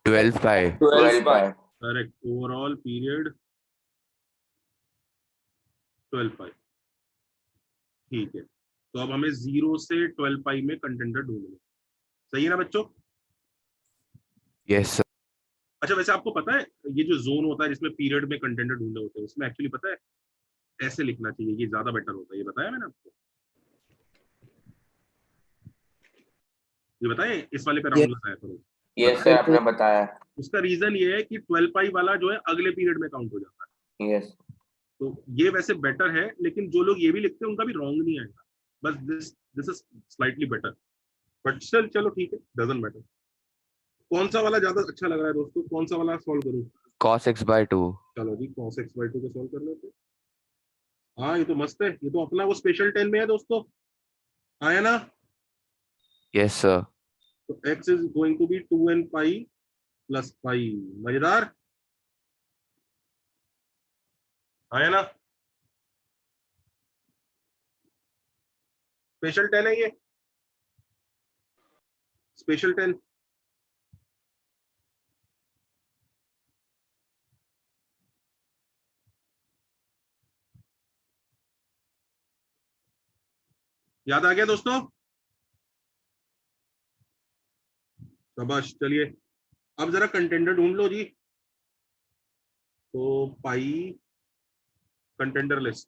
12 pi. 12 pi. Correct. Overall period 12 पाई। ठीक है, तो अब हमें 0 से 12 पाई में कंटेंडर ढूंढना है। सही है ना बच्चों? Yes, sir. अच्छा, वैसे आपको पता है ये जो जोन होता है जिसमें पीरियड में कंटेंडर ढूंढने होते हैं, उसमें एक्चुअली पता है ऐसे लिखना चाहिए, ये ज्यादा बेटर होता है। ये बताया मैंने आपको? ये बताएं, इस वाले पे राउंड लगाया करो। यस सर, आपने बताया। उसका रीजन ये है कि 12 पाई वाला जो है अगले पीरियड में काउंट हो जाता है। यस। तो ये वैसे बेटर है, लेकिन जो लोग ये भी लिखते हैं उनका भी रॉन्ग नहीं आएगा, बस this is slightly better, but still चलो ठीक है, डजंट मैटर। कौन सा वाला ज्यादा अच्छा लग रहा है दोस्तों? कौन सा वाला सॉल्व करूं? Cos x by 2. चलो जी, cos x by 2 को सॉल्व कर लेते हैं। हाँ, ये तो मस्त है, ये तो अपना वो स्पेशल 10 में है दोस्तों, आया ना? Yes, sir. तो x is going to be 2n pi plus pi. मजेदार, आया ना? स्पेशल 10 है ये, स्पेशल 10। याद आ गया दोस्तों? शाबाश। चलिए अब जरा कंटेंडर ढूंढ लो जी। तो पाई कंटेंडर लिस्ट,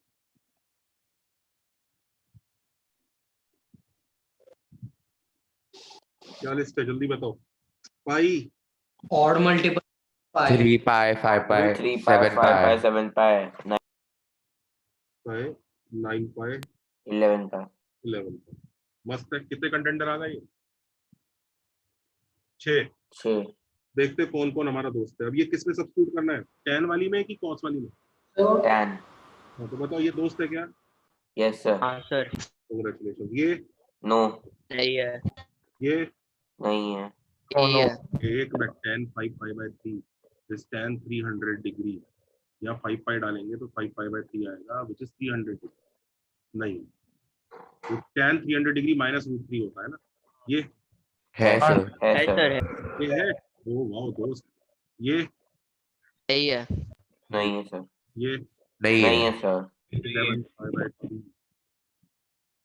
क्या लिस्ट है जल्दी बताओ? पाई odd multiple 3 pi, 5 pi, 3 pi, 7 5 pi, pi. 7 pi, 9 पाई 9 पाई 11 pi. 11 पाई। मस्त है। कितने कंटेंडर आ गए? 6। 6। देखते कौन कौन हमारा दोस्त है। अब ये किस में सब्स्टिट्यूट करना है, tan वाली में कि cos वाली में? tan। हाँ, तो बताओ ये दोस्त है क्या? Yes sir. हाँ सर। कांग्रेचुलेशन। ये नो। नहीं है। ये नहीं है। यही है। एक में tan 5 pi by 3 is tan 300 degree, या 5 पाई डालेंगे तो 5 पाई by 3 आएगा, which is 300 डिग्री। नहीं, तो tan 300 डिग्री माइनस √3 होता है ना। ये है सर। है सर। ये है। ओ वाओ दोस्त। ये यही है। नहीं है सर। ये नहीं नहीं है है सर। 11 pi by 3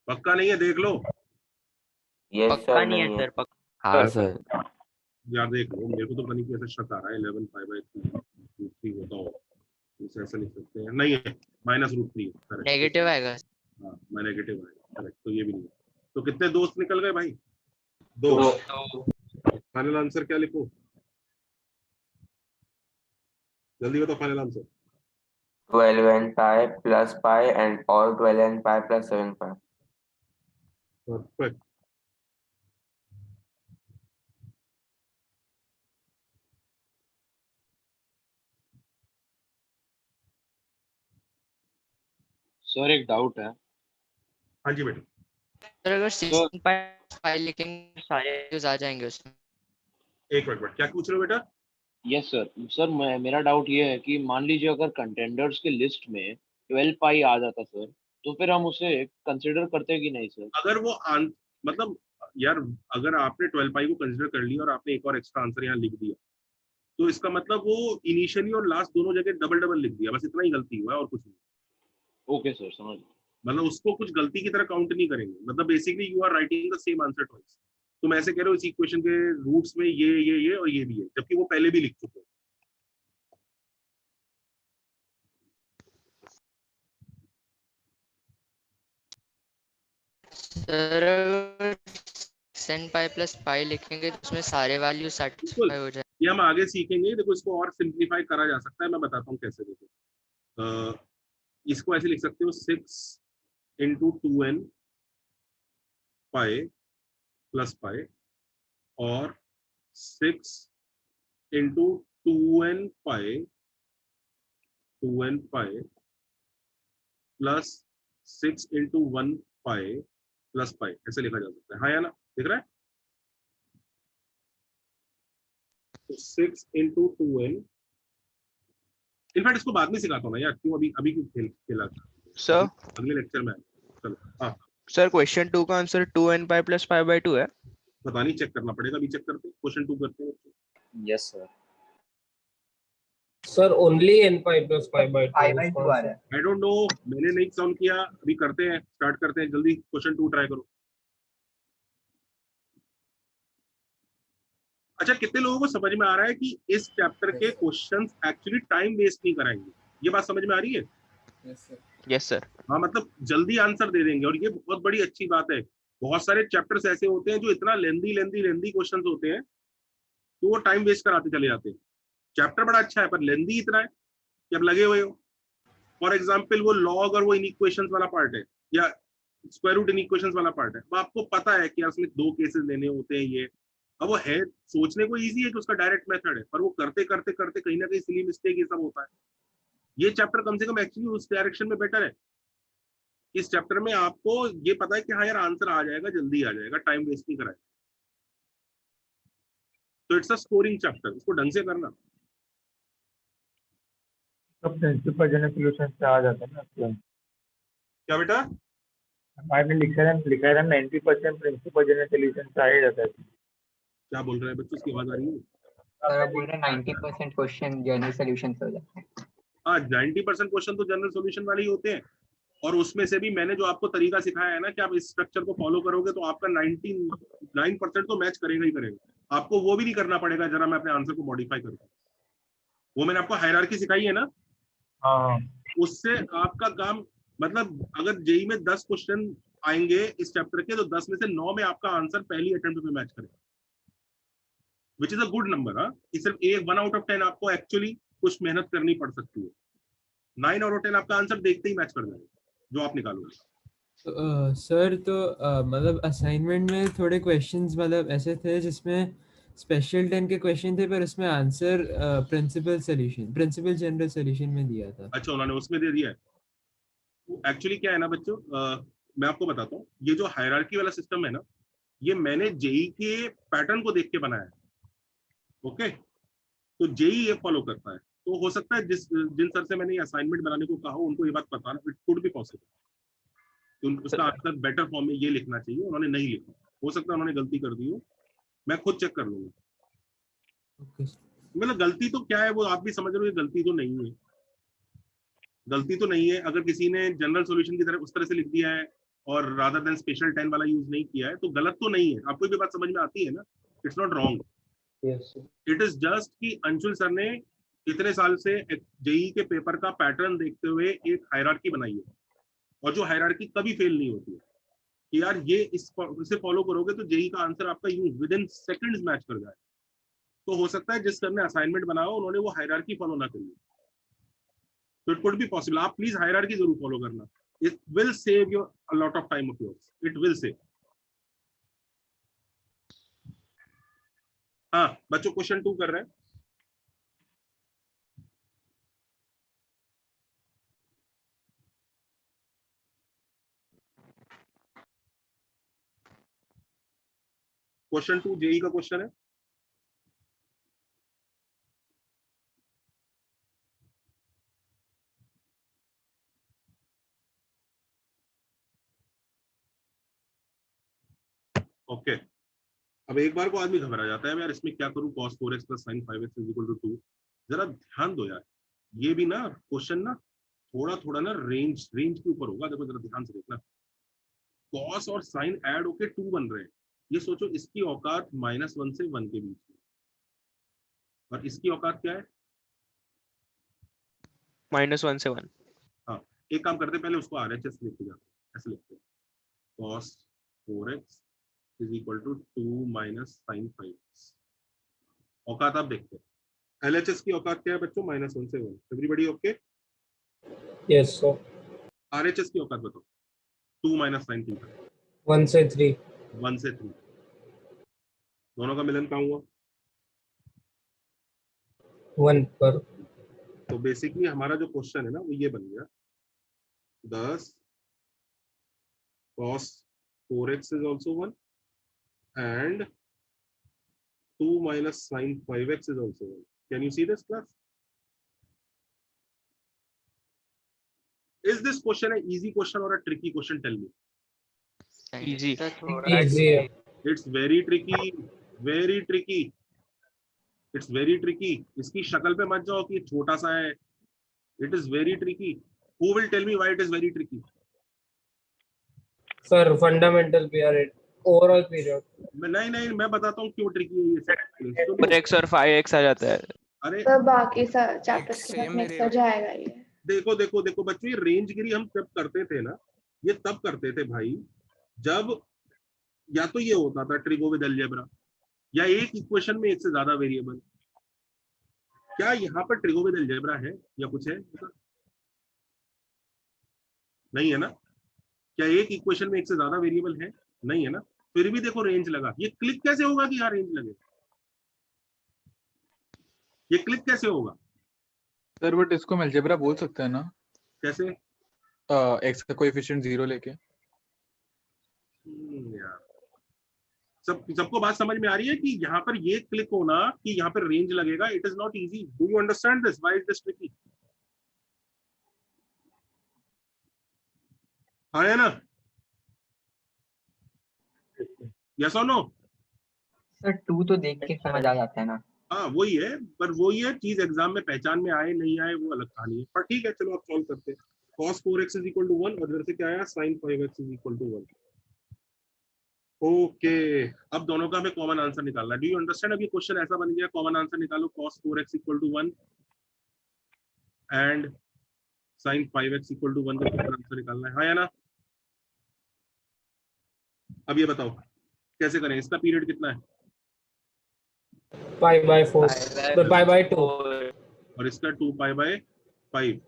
पक्का नहीं है, देख लो यस पक्का सर, नहीं है नहीं सर। पक्का। हाँ सर। यार, देख लो, मेरे को तो पता नहीं कैसे शक आ रहा है 11 pi by 3 होता हो, इसे ऐसा लिख सकते हैं। नहीं है, माइनस √3। करेक्ट, नेगेटिव आएगा। हाँ मैं नेगेटिव आएगा। करेक्ट, तो ये भी नहीं है। तो कितने दोस्त निकल गए भाई? 2। फाइनल आंसर क्या लिखूं? जल्दी बताओ final answer. 12n pi plus pi and all 12n pi plus 7 pi. Perfect. Sir एक डाउट है। हाँ जी बेटा। सर अगर 16.5 लिखेंगे सारे वैल्यूज आ जाएंगे उसमें? एक मिनट, क्या पूछ रहे हो बेटा? Yes sir. सर मेरा डाउट ये है कि मान लीजिए अगर कंटेंडर्स के लिस्ट में 12 पाई आ जाता सर, तो फिर हम उसे कंसिडर करते हैं कि नहीं सर? अगर वो मतलब यार, अगर आपने 12 पाई को कंसिडर कर लिया और आपने एक और एक्स्ट्रा आंसर यहाँ लिख दिया, तो इसका मतलब वो इनिशियली और लास्ट दोनों जगह डबल डबल लिख दिया, बस इतना ही गलती हुआ है और कुछ नहीं। ओके सर, समझ गया। मतलब उसको कुछ गलती की तरह काउंट नहीं करेंगे। मतलब basically you are writing the same answer twice. तुम ऐसे कह रहे हो इस इक्वेशन के रूट्स में ये और ये भी है, जबकि वो पहले भी लिख चुके हो। सर सेंड पाई प्लस पाई लिखेंगे तो उसमें सारे वैल्यू सेटिस्फाई हो जाए। ये हम आगे सीखेंगे। देखो, इसको और सिंप्लीफाई करा जा सकता है, मैं बताता हूँ कैसे। देखो इसको ऐसे लिख सकते हो 6 into 2n पाई प्लस पाई और 6 into 2n pi plus 6 into 1 पाई प्लस पाई, ऐसे लिखा जा सकता है। हाँ या ना, दिख रहा है? तो 6 into 2n, इनफैक्ट इसको बाद में सिखाता हूँ ना यार, क्यों अभी अभी क्यों खेला सर अगले लेक्चर में। चलो हाँ सर क्वेश्चन 2 का answer 2n pi plus pi by 2 है। पता नहीं, चेक करना पड़ेगा। अभी चेक करते हैं, क्वेश्चन 2 करते हैं। Yes sir. Sir only n pi plus pi by 2 5 by 2 आ रहा है। आई डोंट नो, मैंने नहीं सॉल्व किया। अभी करते हैं, स्टार्ट करते हैं जल्दी। क्वेश्चन 2 ट्राई करो। अच्छा, कितने लोगों को समझ में आ रहा है कि इस चैप्टर के क्वेश्चंस एक्चुअली टाइम वेस्ट नहीं कराएंगे? ये बात समझ में आ रही है? Yes sir. हाँ, मतलब जल्दी आंसर दे देंगे, और ये बहुत बड़ी अच्छी बात है। बहुत सारे चैप्टर्स ऐसे होते हैं जो इतना लेंदी क्वेश्चंस होते हैं, तो वो टाइम वेस्ट कराते चले जाते हैं। चैप्टर बड़ा अच्छा है पर लेंदी इतना है कि अब लगे हुए हो। फॉर एग्जाम्पल वो लॉग और वो इनइक्वेशंस वाला पार्ट है, या स्क्वायर रूट इनइक्वेशंस वाला पार्ट है, वो आपको पता है कि उसमें 2 केसेस लेने होते हैं। ये अब वो है, सोचने को इजी है कि उसका डायरेक्ट मेथड है, पर वो करते करते करते कहीं ना कहीं सिली मिस्टेक ये सब होता है। ये चैप्टर कम से कम एक्चुअली उस डायरेक्शन में बेटर है। इस चैप्टर में आपको ये पता है कि हाँ यार आंसर आ जाएगा, जल्दी आ जाएगा, टाइम वेस्ट नहीं कराएगा। तो इट्स अ स्कोरिंग चैप्टर, इसको ढंग से करना। तो प्रिंसिपल जनरल सॉल्यूशन से आ जाता है ना। क्या बेटा? हमारे लिखा है 90% प्रिंसिपल जनरल सॉल्यूशन से आ ही जाता है। क्या बोल रहे हैं बच्चों, इसकी आवाज आ रही है? सर आप बोल रहे हैं 90% क्वेश्चन जनरल सॉल्यूशन से हो जाता है। हाँ, 90% क्वेश्चन तो जनरल सॉल्यूशन वाले ही होते हैं, और उसमें से भी मैंने जो आपको तरीका सिखाया है ना कि आप इस स्ट्रक्चर को फॉलो करोगे तो आपका 99% तो मैच करेगा ही करेगा। आपको वो भी नहीं करना पड़ेगा जरा मैं अपने आंसर को मॉडिफाई करता हूँ। वो मैंने आपको हायरार्की सिखाई है ना, हाँ, उससे आपका काम, मतलब अगर जेई में 10 क्वेश्चन आएंगे इस चैप्टर के, तो 10 में से 9 में आपका आंसर पहली अटेम्प्ट में मैच करेगा, which is a good number. हाँ, सिर्फ 1 out of 10 आपको एक्चुअली कुछ मेहनत करनी पड़ सकती है। 9 out of 10 आपका आंसर देखते ही मैच कर जाएगा जो आप निकालोगे। सर तो मतलब असाइनमेंट में थोड़े क्वेश्चंस मतलब ऐसे थे जिसमें स्पेशल 10 के क्वेश्चन थे, पर उसमें आंसर प्रिंसिपल जनरल सॉल्यूशन में दिया था। अच्छा, उन्होंने उसमें दे दिया है। एक्चुअली क्या है ना बच्चों, मैं आपको बताता हूँ, ये जो हायरार्की वाला सिस्टम है ना, ये मैंने जेई के पैटर्न को देख के बनाया है। ओके, तो जेई ये फॉलो करता है। तो हो सकता है जिन सर से मैंने ये असाइनमेंट बनाने को कहा उनको ये बात पता ना, इट कुड बी पॉसिबल, उसका आंसर बेटर फॉर्म में ये लिखना चाहिए, उन्होंने नहीं लिखा। हो सकता है उन्होंने गलती कर दी हो, मैं खुद चेक कर लूंगा। मतलब गलती तो क्या है, वो आप भी समझ रहे हो, ये गलती तो नहीं है। गलती तो नहीं है अगर किसी ने जनरल सॉल्यूशन की तरह उस तरह से लिख दिया है और रादर देन स्पेशल 10 वाला यूज नहीं किया है, तो गलत तो नहीं है। आपको भी बात समझ में आती है ना, it's not wrong. It is just कि अंशुल सर ने इतने साल से जेई के पेपर का पैटर्न देखते हुए एक हायरार्की बनाई है, और जो हायरार्की कभी फेल नहीं होती है कि यार ये इसे फॉलो करोगे तो जेई का आंसर आपका यूं विद इन सेकंड्स मैच कर जाए। तो हो सकता है जिस सर ने असाइनमेंट बनाया उन्होंने वो हायरार्की फॉलो ना करी, तो इट कुड बी पॉसिबल। आप प्लीज हायरार्की जरूर फॉलो करना, it will save you a lot of time of yours, it will save. हाँ बच्चों, क्वेश्चन 2 कर रहे हैं। क्वेश्चन 2 जेई का क्वेश्चन है। ओके, अब एक बार को आदमी घबरा जाता है, यार इसमें क्या करूं, cos 4x plus sin 5x is equal to 2। जरा ध्यान दो यार, ये भी ना क्वेश्चन ना थोड़ा थोड़ा ना रेंज के ऊपर होगा। देखो जरा ध्यान से देखना, cos और sin ऐड होके 2 बन रहे हैं। ये सोचो इसकी औकात -1 से 1 के बीच में, और इसकी औकात क्या है? -1 से 1। हाँ, एक काम करते पहले उसको RHS लिखते जाते हैं, ऐसे लिखते हैं cos 4x is equal to 2 minus sin 5x। औकात आप देखते हैं, LHS की औकात क्या है बच्चों? -1 से 1। Everybody okay? Yes sir. RHS की औकात बताओ। 2 माइनस साइन थीटा 1 से 3 1 से 3 दोनों का मिलन कहाँ हुआ? 1 पर। तो बेसिकली हमारा जो क्वेश्चन है ना वो ये बन गया 10 cos 4x is also 1 and 2 minus sin 5x is also 1. Can you see this, class? Is this question an easy question or a tricky question? Tell me. Easy. Easy है। It's very tricky, very tricky. It's very tricky. इसकी शक्ल पे मत जाओ कि छोटा सा है। It is very tricky. Who will tell me why it is very tricky? Sir fundamental period, overall period. नहीं मैं बताता हूँ क्यों ट्रिकी है ये। तो पर x और 5x आ जाता है। अरे तो बाकी चैप्टर्स के साथ मिक्स हो जाएगा ये। देखो बच्चों, ये रेंज गिरी हम जब करते थे ना, ये तब करते थे भाई जब या तो ये होता था ट्रिगो विद अलजेब्रा, या एक इक्वेशन में एक से ज्यादा वेरिएबल। क्या यहाँ पर ट्रिगो विद अलजेब्रा है या कुछ है? नहीं है ना? क्या एक इक्वेशन में एक से ज्यादा वेरिएबल है? नहीं है ना? फिर भी देखो रेंज लगा। ये क्लिक कैसे होगा कि यहाँ रेंज लगे? ये क्लिक कैसे होगा? सर बट इसको हम अलजेब्रा बोल सकते हैं ना? कैसे? एक्स का कोएफिशिएंट 0 लेके। यार सबको बात समझ में आ रही है कि यहाँ पर ये क्लिक होना कि यहाँ पर रेंज लगेगा, it is not easy. Do you understand this? Why is this tricky? हाँ है ना? यस और नो? सर 2 तो देख के समझ आ जाता है ना। हाँ वही है, पर वही है चीज एग्जाम में पहचान में आए नहीं आए वो अलग कहानी है। पर ठीक है, चलो आप सॉल्व करते हैं। cos 4x is equal to 1 और इधर से क्या आया? sin 5x is equal to 1। Okay, अब दोनों का हमें कॉमन आंसर निकालना है। Do you understand? अब ये क्वेश्चन ऐसा बन गया, कॉमन आंसर निकालो। cos 4x equal to 1 and sin 5x equal to 1 का कॉमन आंसर निकालना है। हाँ या ना? अब ये बताओ कैसे करें? इसका पीरियड कितना है? π/4 तो π/2 और इसका 2π/5।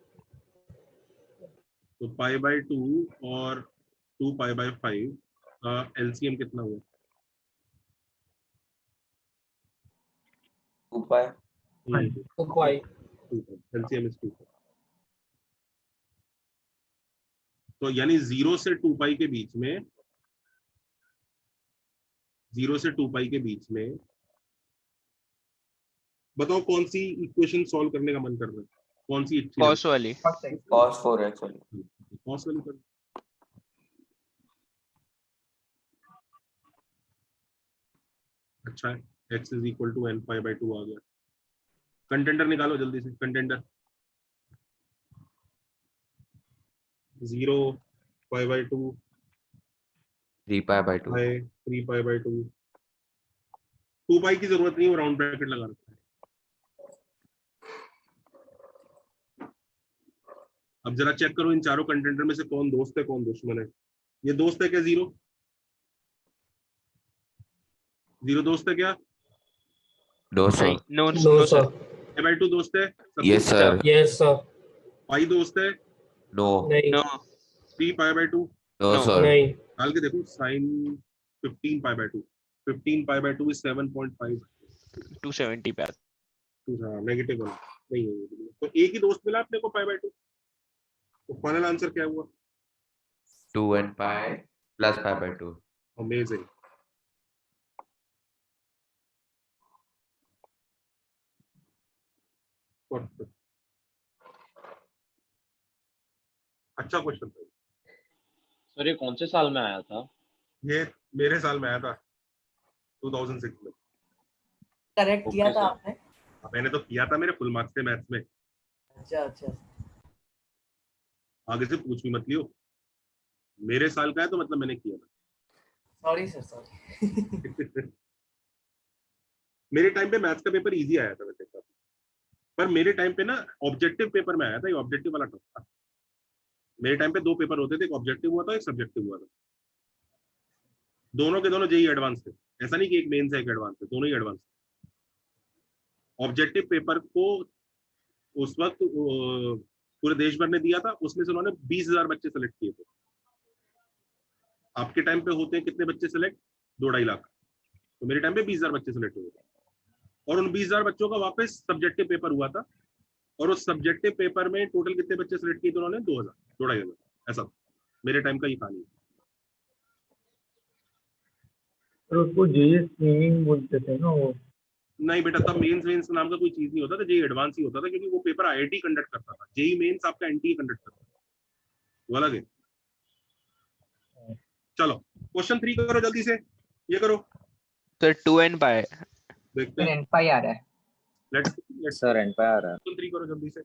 तो π/2 और 2π/5 का एलसीएम कितना हुआ? 2π। 2π। LCM is 2π। तो यानी 0 से 2π के बीच में, 0 से 2π के बीच में बताओ कौन सी इक्वेशन सॉल्व करने का मन कर रहा है? कौन सी? cos वाली। cos 4x वाली। cos वाली कर। अच्छा है, x is equal to nπ/2 आ गया। कंटेंडर निकालो जल्दी से। कंटेंडर 0 π/2 3π/2 3π/2। 2π की जरूरत नहीं, वो राउंड ब्रैकेट लगा रखा है। अब जरा चेक करो इन चारों कंटेंडर में से कौन दोस्त है कौन दुश्मन है। ये दोस्त है क्या? 0 दोस्त है क्या? No sir. No sir. π/2 दोस्त है? Yes sir. Yes sir. Pi दोस्त है? नो। No 3π/2 no sir. नहीं। डाल के देखो। sin 15π/2 15π/2 is 7.5 270 पे। हाँ नेगेटिव वाला नहीं है। तो एक ही दोस्त मिला अपने को π/2। तो फाइनल आंसर क्या हुआ? 2nπ plus π/2। अमेजिंग। अच्छा क्वेश्चन था। सर ये कौन से साल में आया था? ये मेरे साल में आया था 2006 में। करेक्ट किया था आपने? मैंने तो किया था, मेरे फुल मार्क्स थे मैथ्स में। अच्छा। आगे से पूछ भी मत लियो। मेरे साल का है तो मतलब मैंने किया था। Sorry sir, sorry. मेरे टाइम पे मैथ्स का पेपर इजी आया था वैसे, पर मेरे टाइम पे ना ऑब्जेक्टिव पेपर में आया था। ये ऑब्जेक्टिव वाला टफ था। मेरे टाइम पे 2 पेपर होते थे, एक ऑब्जेक्टिव हुआ था, एक सब्जेक्टिव हुआ था। दोनों के दोनों जेईई एडवांस थे। ऐसा नहीं कि एक मेंस है एक एडवांस है, दोनों ही एडवांस थे। ऑब्जेक्टिव पेपर को उस वक्त पूरे देश भर ने दिया था, उसमें से उन्होंने 20,000 बच्चे सेलेक्ट किए थे। आपके टाइम पे होते हैं कितने बच्चे सेलेक्ट? 2-2.5 लाख। तो मेरे टाइम पे 20,000 बच्चे सेलेक्ट हुए थे, और उन 20,000 बच्चों का वापस सब्जेक्टिव पेपर हुआ था, और उस सब्जेक्टिव पेपर में टोटल कितने बच्चे सेलेक्ट किए थे उन्होंने? 2,000, 2-2.5 ऐसा मेरे टाइम का ये कहानी है। तो उसको जेई स्क्रीनिंग बोलते थे ना वो। नहीं बेटा, तब मेंस वेंस नाम का कोई चीज नहीं होता था, जेई एडवांस ही होता था, क्योंकि वो पेपर आईआईटी कंडक्ट करता था। जेई मेंस आपका एनटीए कंडक्ट करता था, वो अलग है। चलो क्वेश्चन 3 करो जल्दी से, ये करो सर 2n pi। देखते हैं। एन पाई आ रहा है लेट्स सर एन पाई आ रहा है। क्वेश्चन 3 करो जल्दी से।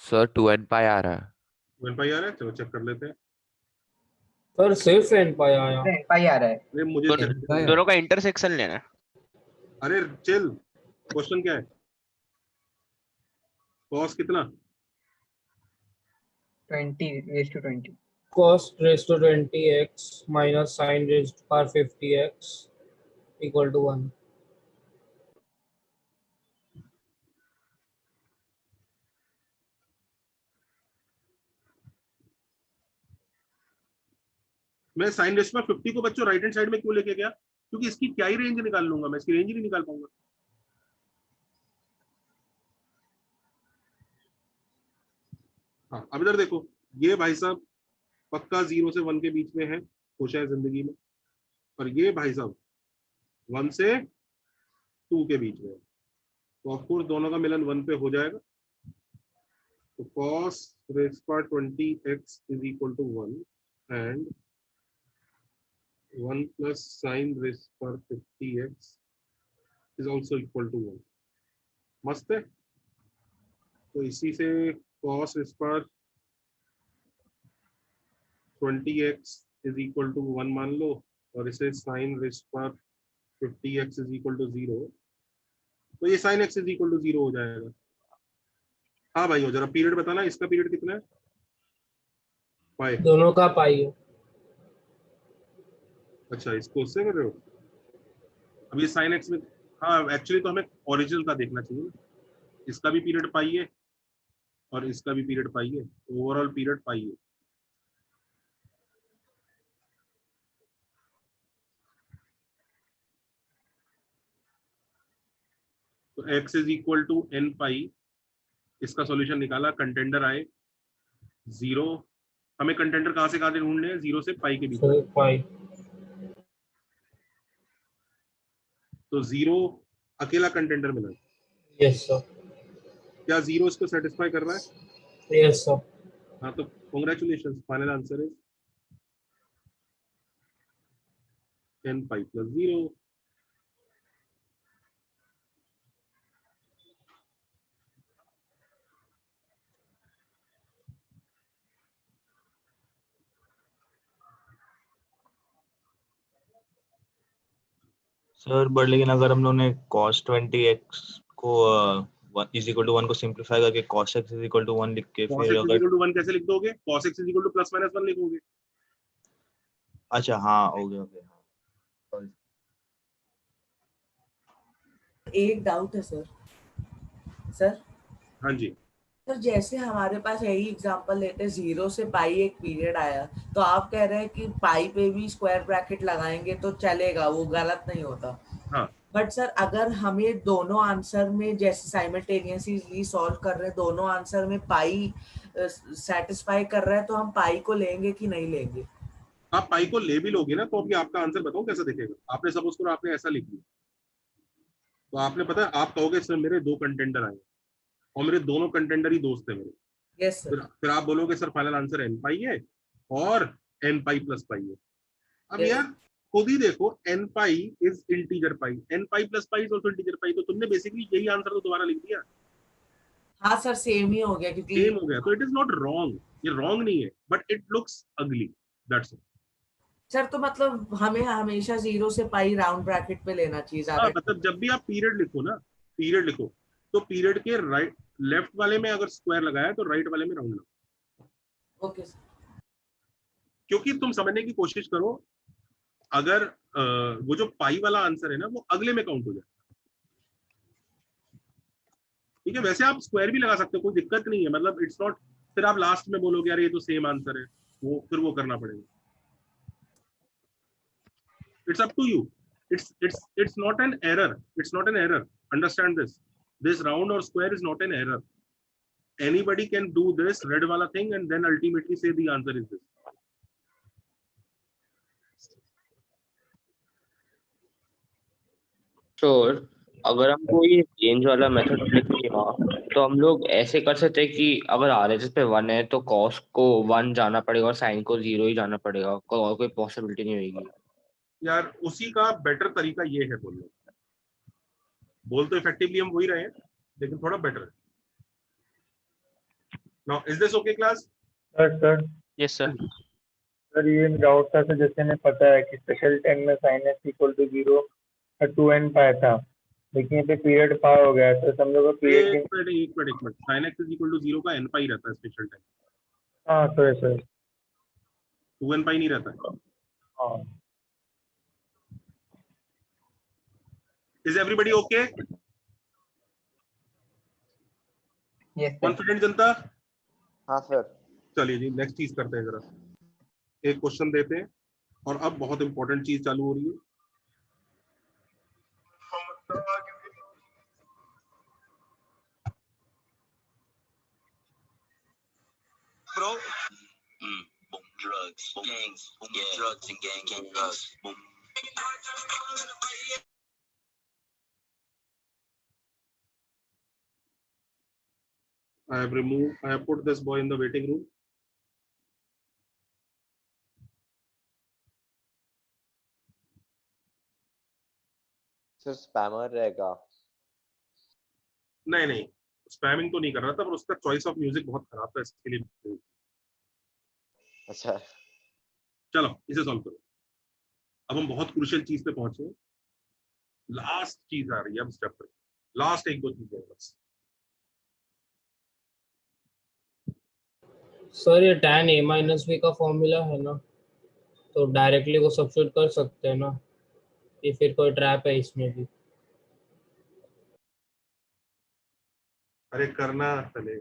सर 2n pi आ रहा है। 2n पाई आ रहा है, चलो चेक कर लेते हैं। सर सिर्फ एन पाई आया। एन पाई आ रहा है। अरे मुझे दोनों का इंटरसेक्शन लेना है। अरे चिल, क्वेश्चन क्या है? कॉस कितना? 20 cos raised to 20x minus sin raised to power 50x equal to 1. मैं साइन रेस में 50 को बच्चों राइट हैंड साइड में क्यों लेके गया? क्योंकि इसकी क्या ही रेंज निकाल लूंगा मैं, इसकी रेंज ही नहीं निकाल पाऊंगा। हाँ अब इधर देखो, ये भाई साहब पक्का 0 से 1 के बीच में है, खुश है जिंदगी में, और ये भाई साहब 1 से 2 के बीच में है। तो ऑफकोर्स दोनों का मिलन 1 पे हो जाएगा। तो cos raised to 20x is equal to 1 and 1 plus sin raised to 50x is also equal to 1। मस्त है। तो इसी से cos raised to 20x is equal to 1 मान लो, और इसे sin raised to 50x is equal to 0, तो ये sin x is equal to 0 हो जाएगा। हाँ भाई, हो जरा पीरियड बताना, इसका पीरियड कितना है? पाई। दोनों का पाई है। अच्छा, इसको उससे कर रहे हो? अब ये sin x में, हाँ एक्चुअली तो हमें ओरिजिनल का देखना चाहिए। इसका भी पीरियड पाई है और इसका भी पीरियड पाई है, ओवरऑल पीरियड पाई है। तो x is equal to n pi, इसका सॉल्यूशन निकाला, कंटेंडर आए 0। हमें कंटेंडर कहाँ से ढूंढने हैं? 0 से पाई के बीच में। पाई। तो 0 अकेला कंटेंडर मिला। Yes sir. क्या 0 इसको सेटिस्फाई कर रहा है? Yes sir. हाँ तो congratulation, final answer is n pi plus 0। Sir but लेकिन अगर हम लोगों ने cos 20x को इज इक्वल टू 1 को सिंपलीफाई करके cos x is equal to 1 लिख के cos फिर x इज अगर इक्वल टू 1 कैसे लिख दोगे? cos x is equal to plus minus 1 लिखोगे। अच्छा हाँ हो गया Sorry. एक डाउट है सर। सर हाँ जी। सर जैसे हमारे पास यही एग्जांपल लेते हैं, 0 से पाई एक पीरियड आया, तो आप कह रहे हैं कि पाई पे भी स्क्वायर ब्रैकेट लगाएंगे तो चलेगा, वो गलत नहीं होता। हाँ। बट सर अगर हमें दोनों आंसर में जैसे साइमल्टेनियसली सॉल्व कर रहे हैं, दोनों आंसर में पाई सेटिस्फाई कर रहा है, तो हम पाई को लेंगे कि नहीं लेंगे? आप पाई को ले भी लोगे ना तो अभी आपका आंसर बताओ कैसा दिखेगा। आपने सपोज करो आपने ऐसा लिख लिया, तो आपने पता है आप कहोगे सर मेरे 2 कंटेंडर आए और मेरे दोनों कंटेंडर ही दोस्त है मेरे। Yes sir. फिर आप बोलोगे सर फाइनल आंसर एन पाई है और एन पाई प्लस पाई है। अब Yes. यार खुद ही देखो, N pi is integer pi, N pi plus pi is also integer pi, तो तुमने बेसिकली यही आंसर तो दोबारा लिख दिया। हाँ सर सेम ही हो गया, क्योंकि सेम हो गया, तो इट इज नॉट रॉन्ग, ये रॉन्ग नहीं है, बट इट लुक्स अगली, दैट्स इट। सर तो मतलब हमें हमेशा 0 से पाई राउंड ब्रैकेट पे लेना चाहिए हाँ, ज्यादा। मतलब जब भी आप पीरियड लिखो ना, पीरियड लिखो तो पीरियड के राइट लेफ्ट वाले में अगर स्क्वायर लगाया तो राइट वाले में राउंड लगाओ। Okay sir. क्योंकि तुम समझने की कोशिश करो, अगर वो जो पाई वाला आंसर है ना वो अगले में काउंट हो जाए। ठीक है, वैसे आप स्क्वायर भी लगा सकते हो, कोई दिक्कत नहीं है, मतलब इट्स नॉट, फिर आप लास्ट में बोलोगे यार ये तो सेम आंसर है, वो फिर वो करना पड़ेगा। It's up to you, it's not an error, it's not an error, understand this round or square is not an error, anybody can do this red wala thing and then ultimately say the answer is this. Sure अगर हमको ये range वाला method click किया तो हम लोग ऐसे कर सकते हैं कि अगर RHS पे 1 है तो cos को 1 जाना पड़ेगा और sin को 0 ही जाना पड़ेगा, और कोई पॉसिबिलिटी नहीं होगी। यार उसी का बेटर तरीका ये है बोलने, बोल तो इफेक्टिवली हम वही रहे हैं लेकिन थोड़ा बेटर है। Now is this okay class? Sir yes sir. Sir ये डाउट था, तो जैसे हमें पता है कि स्पेशल टाइम में sin x इक्वल टू 0 का 2n पाया था, लेकिन यहाँ पे पीरियड पार हो गया है, तो हम लोग को पीरियड एक minute, sin x is equal to 0 का n पाई रहता है स्पेशल टाइम। हाँ सर 2n पाई नहीं रहता है। हाँ। Is everybody okay? कॉन्फिडेंट जनता? हाँ सर। चलिए जी नेक्स्ट चीज करते हैं, जरा एक क्वेश्चन देते हैं और अब बहुत इंपॉर्टेंट चीज चालू हो रही है। Bro, boom, drugs, boom, gangs, boom, yeah. Drugs and gang drugs, boom. I have put this boy in the waiting room. Sir spammer रहेगा? नहीं स्पैमिंग तो नहीं कर रहा था, पर उसका चॉइस ऑफ म्यूजिक बहुत खराब था, इसके लिए। अच्छा चलो इसे सॉल्व करो। अब हम बहुत क्रूशियल चीज पे पहुंचे, लास्ट चीज आ रही है अब स्टेप पर, लास्ट एक दो चीजें बस। सर ये tan a माइनस b का फॉर्मूला है ना, तो डायरेक्टली वो सब्स्टिट्यूट कर सकते हैं ना, कि फिर कोई ट्रैप है इसमें भी? अरे करना चले।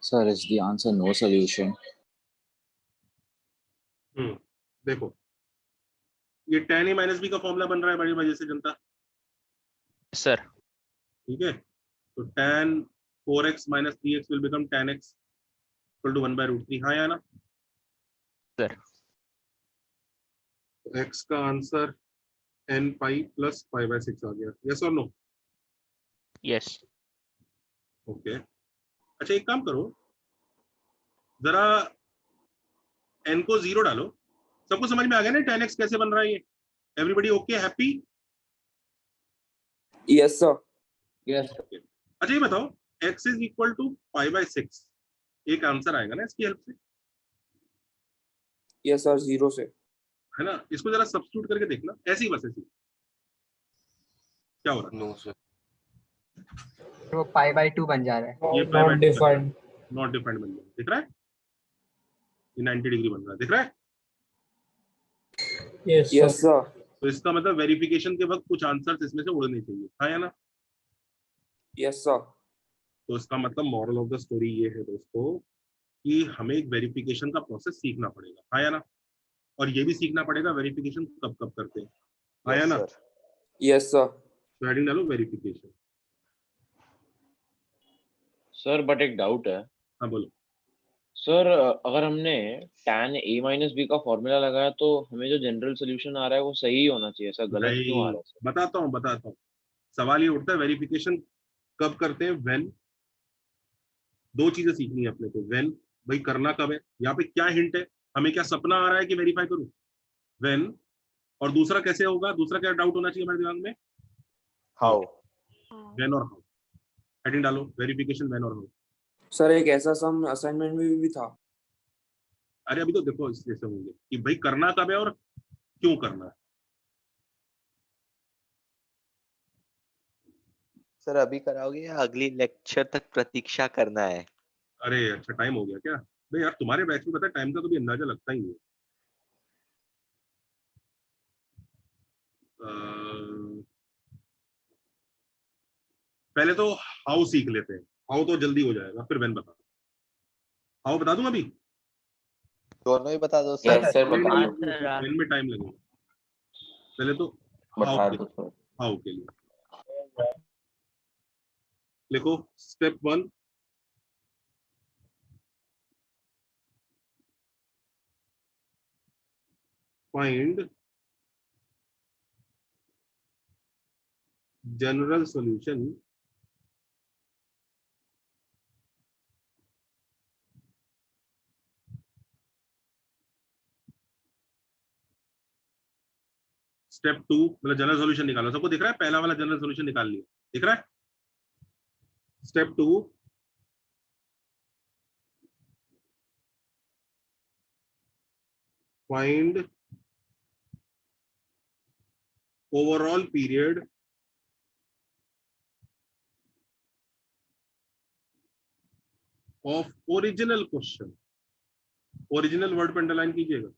Sir, is the answer no solution? देखो ये tan a minus b का फॉर्मूला बन रहा है बड़ी वजह से जनता, सर ठीक है। तो tan 4x minus 3x will become tan x equal to 1/√3, हाँ या ना सर? तो x का answer n pi plus pi by 6 आ गया, यस और नो? यस। ओके अच्छा एक काम करो, जरा n को 0 डालो। सबको समझ में आ गया ना tan x कैसे बन रहा है ये? Everybody okay, happy? Yes sir. Yes. अच्छा ये बताओ x is equal to pi by 6, एक आंसर आएगा ना इसकी हेल्प से? यस सर, 0 से है ना, इसको जरा सब्स्टिट्यूट करके देखना, ऐसे ही बस ऐसे ही। क्या हो रहा है? नो सर, वो पाई बाय 2 बन जा रहा है। ये नॉट डिफाइंड, नॉट डिफाइंड बन गया, दिख रहा है? ये 90 डिग्री बन रहा है, दिख रहा है? Yes sir. तो इसका मतलब वेरिफिकेशन के वक्त कुछ आंसर्स इसमें से उड़ने चाहिए, हाँ या ना? Yes sir. तो इसका मतलब मॉरल ऑफ द स्टोरी ये है दोस्तों कि हमें एक वेरिफिकेशन का प्रोसेस सीखना पड़ेगा, हाँ या ना? और ये भी सीखना पड़ेगा वेरिफिकेशन कब कब करते हैं, हाँ या ना? Yes sir. तो हेडिंग डालो वेरिफिकेशन। सर बट एक डाउट है। हाँ बोलो। सर अगर हमने tan a minus b का फॉर्मूला लगाया तो हमें जो जनरल सोल्यूशन आ रहा है वो सही ही होना चाहिए, ऐसा गलत क्यों आ रहा है सर? बताता हूँ। सवाल ये उठता है वेरिफिकेशन कब करते हैं, व्हेन। दो चीजें सीखनी है अपने को, व्हेन भाई करना कब है, यहाँ पे क्या हिंट है, हमें क्या सपना आ रहा है कि वेरीफाई करूं, व्हेन। और दूसरा कैसे होगा, दूसरा क्या डाउट होना चाहिए हमारे दिमाग में, हाउ। व्हेन और हाउ। हेडिंग डालो वेरिफिकेशन व्हेन और हाउ। सर एक ऐसा सम असाइनमेंट में भी था। अरे अभी तो देखो इस जैसे होंगे कि भाई करना कब है और क्यों करना है। सर अभी कराओगे या अगली लेक्चर तक प्रतीक्षा करना है? अरे अच्छा टाइम हो गया क्या भाई? यार तुम्हारे बैच में पता है टाइम का कभी अंदाजा लगता ही नहीं है। पहले तो हाउ सीख लेते हैं, हाउ तो जल्दी हो जाएगा, फिर व्हेन बता। हाउ बता दूं अभी? दोनों ही बता दो यस सर। सर, बता दो। व्हेन में टाइम लगेगा, पहले तो बता दो सर। हाउ के लिए लिखो step 1, find general solution step 2 मतलब जनरल सॉल्यूशन निकालो। सबको दिख रहा है? पहला वाला जनरल सॉल्यूशन निकाल लिया, दिख रहा है? Step 2 find overall period of original question. Original word पर अंडरलाइन कीजिएगा,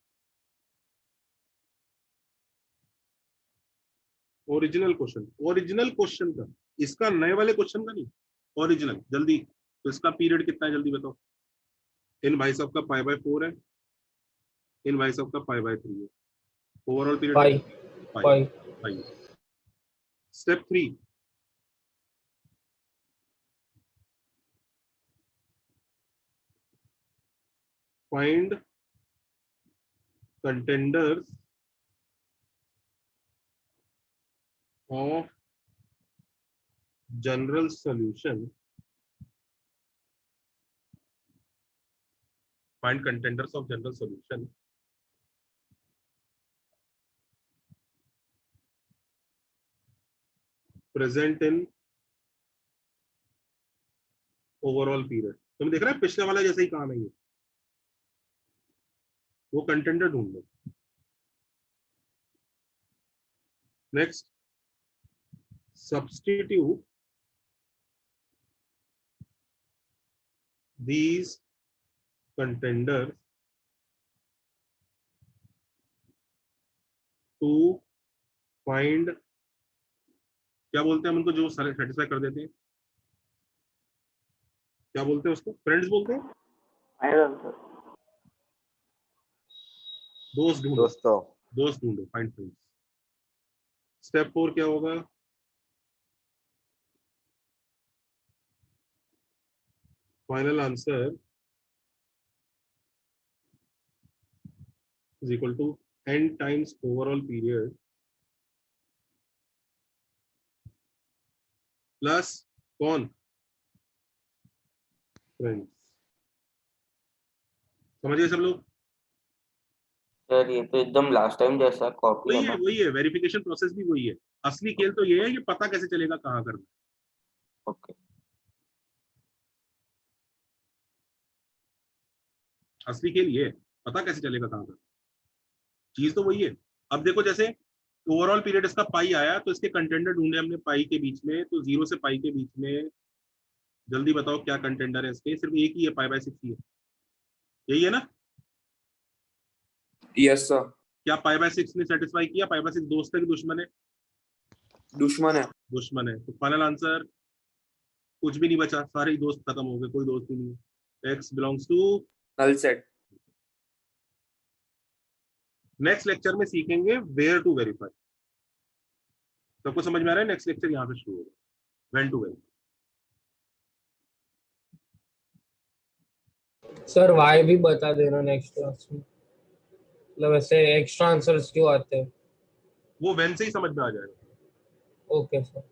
ओरिजिनल क्वेश्चन का, इसका नए वाले क्वेश्चन का नहीं, ओरिजिनल। जल्दी, तो इसका पीरियड कितना है जल्दी बताओ। इन भाई साहब का पाई बाय 4 है, इन भाई साहब का पाई बाय 3 है। Overall period pi. Step 3 find contenders of general solution, find contenders of general solution present in overall period। तुम देख रहे हैं पिछले वाला जैसा ही काम है ये, वो कंटेंडर ढूंढ लो। Next substitute these contenders to find, क्या बोलते हैं हम उनको जो सारे सेटिस्फाई कर देते हैं, क्या बोलते हैं उसको, फ्रेंड्स बोलते हैं, दोस्त ढूंढो, दोस्त ढूंढो, फाइंड फ्रेंड्स। स्टेप 4 क्या होगा, final answer is equal to n times overall period plus कौन, फ्रेंड्स। समझिए सब लोग। सर ये तो एकदम लास्ट टाइम जैसा कॉपी है ना। वही है, वेरिफिकेशन प्रोसेस भी वही है। असली खेल तो ये है कि पता कैसे चलेगा कहाँ करना। ओके, असली खेल ये है, पता कैसे चलेगा कहाँ करना, चीज तो वही है। अब देखो जैसे ओवरऑल पीरियड इसका पाई आया तो इसके कंटेंडर ढूंढे हमने पाई के बीच में, तो 0 से पाई के बीच में जल्दी बताओ क्या कंटेंडर है इसके, सिर्फ एक ही है, पाई बाय 6 ही है, यही है ना। Yes sir. क्या पाई बाय 6 ने सेटिस्फाई किया, पाई बाय 6 दोस्त है कि दुश्मन है, दुश्मन है। दुश्मन है। तो फाइनल आंसर कुछ भी नहीं बचा, सारे ही दोस्त खत्म हो गए, कोई दोस्त ही नहीं है। x belongs to null set. Next lecture में सीखेंगे वेयर टू वेरीफाई। सबको समझ में आ रहा है, नेक्स्ट लेक्चर यहाँ पे शुरू होगा, when to verify. Sir why भी बता देना नेक्स्ट क्लास में, मतलब ऐसे एक्स्ट्रा आंसर्स क्यों आते हैं, वो व्हेन से ही समझ में आ जाएगा। Okay sir.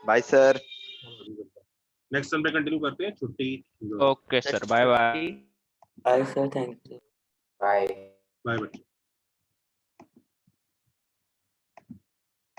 Bye sir. Next सन पे कंटिन्यू करते हैं, छुट्टी। Okay sir, bye bye. Bye sir, thank you. Bye bye बच्चे।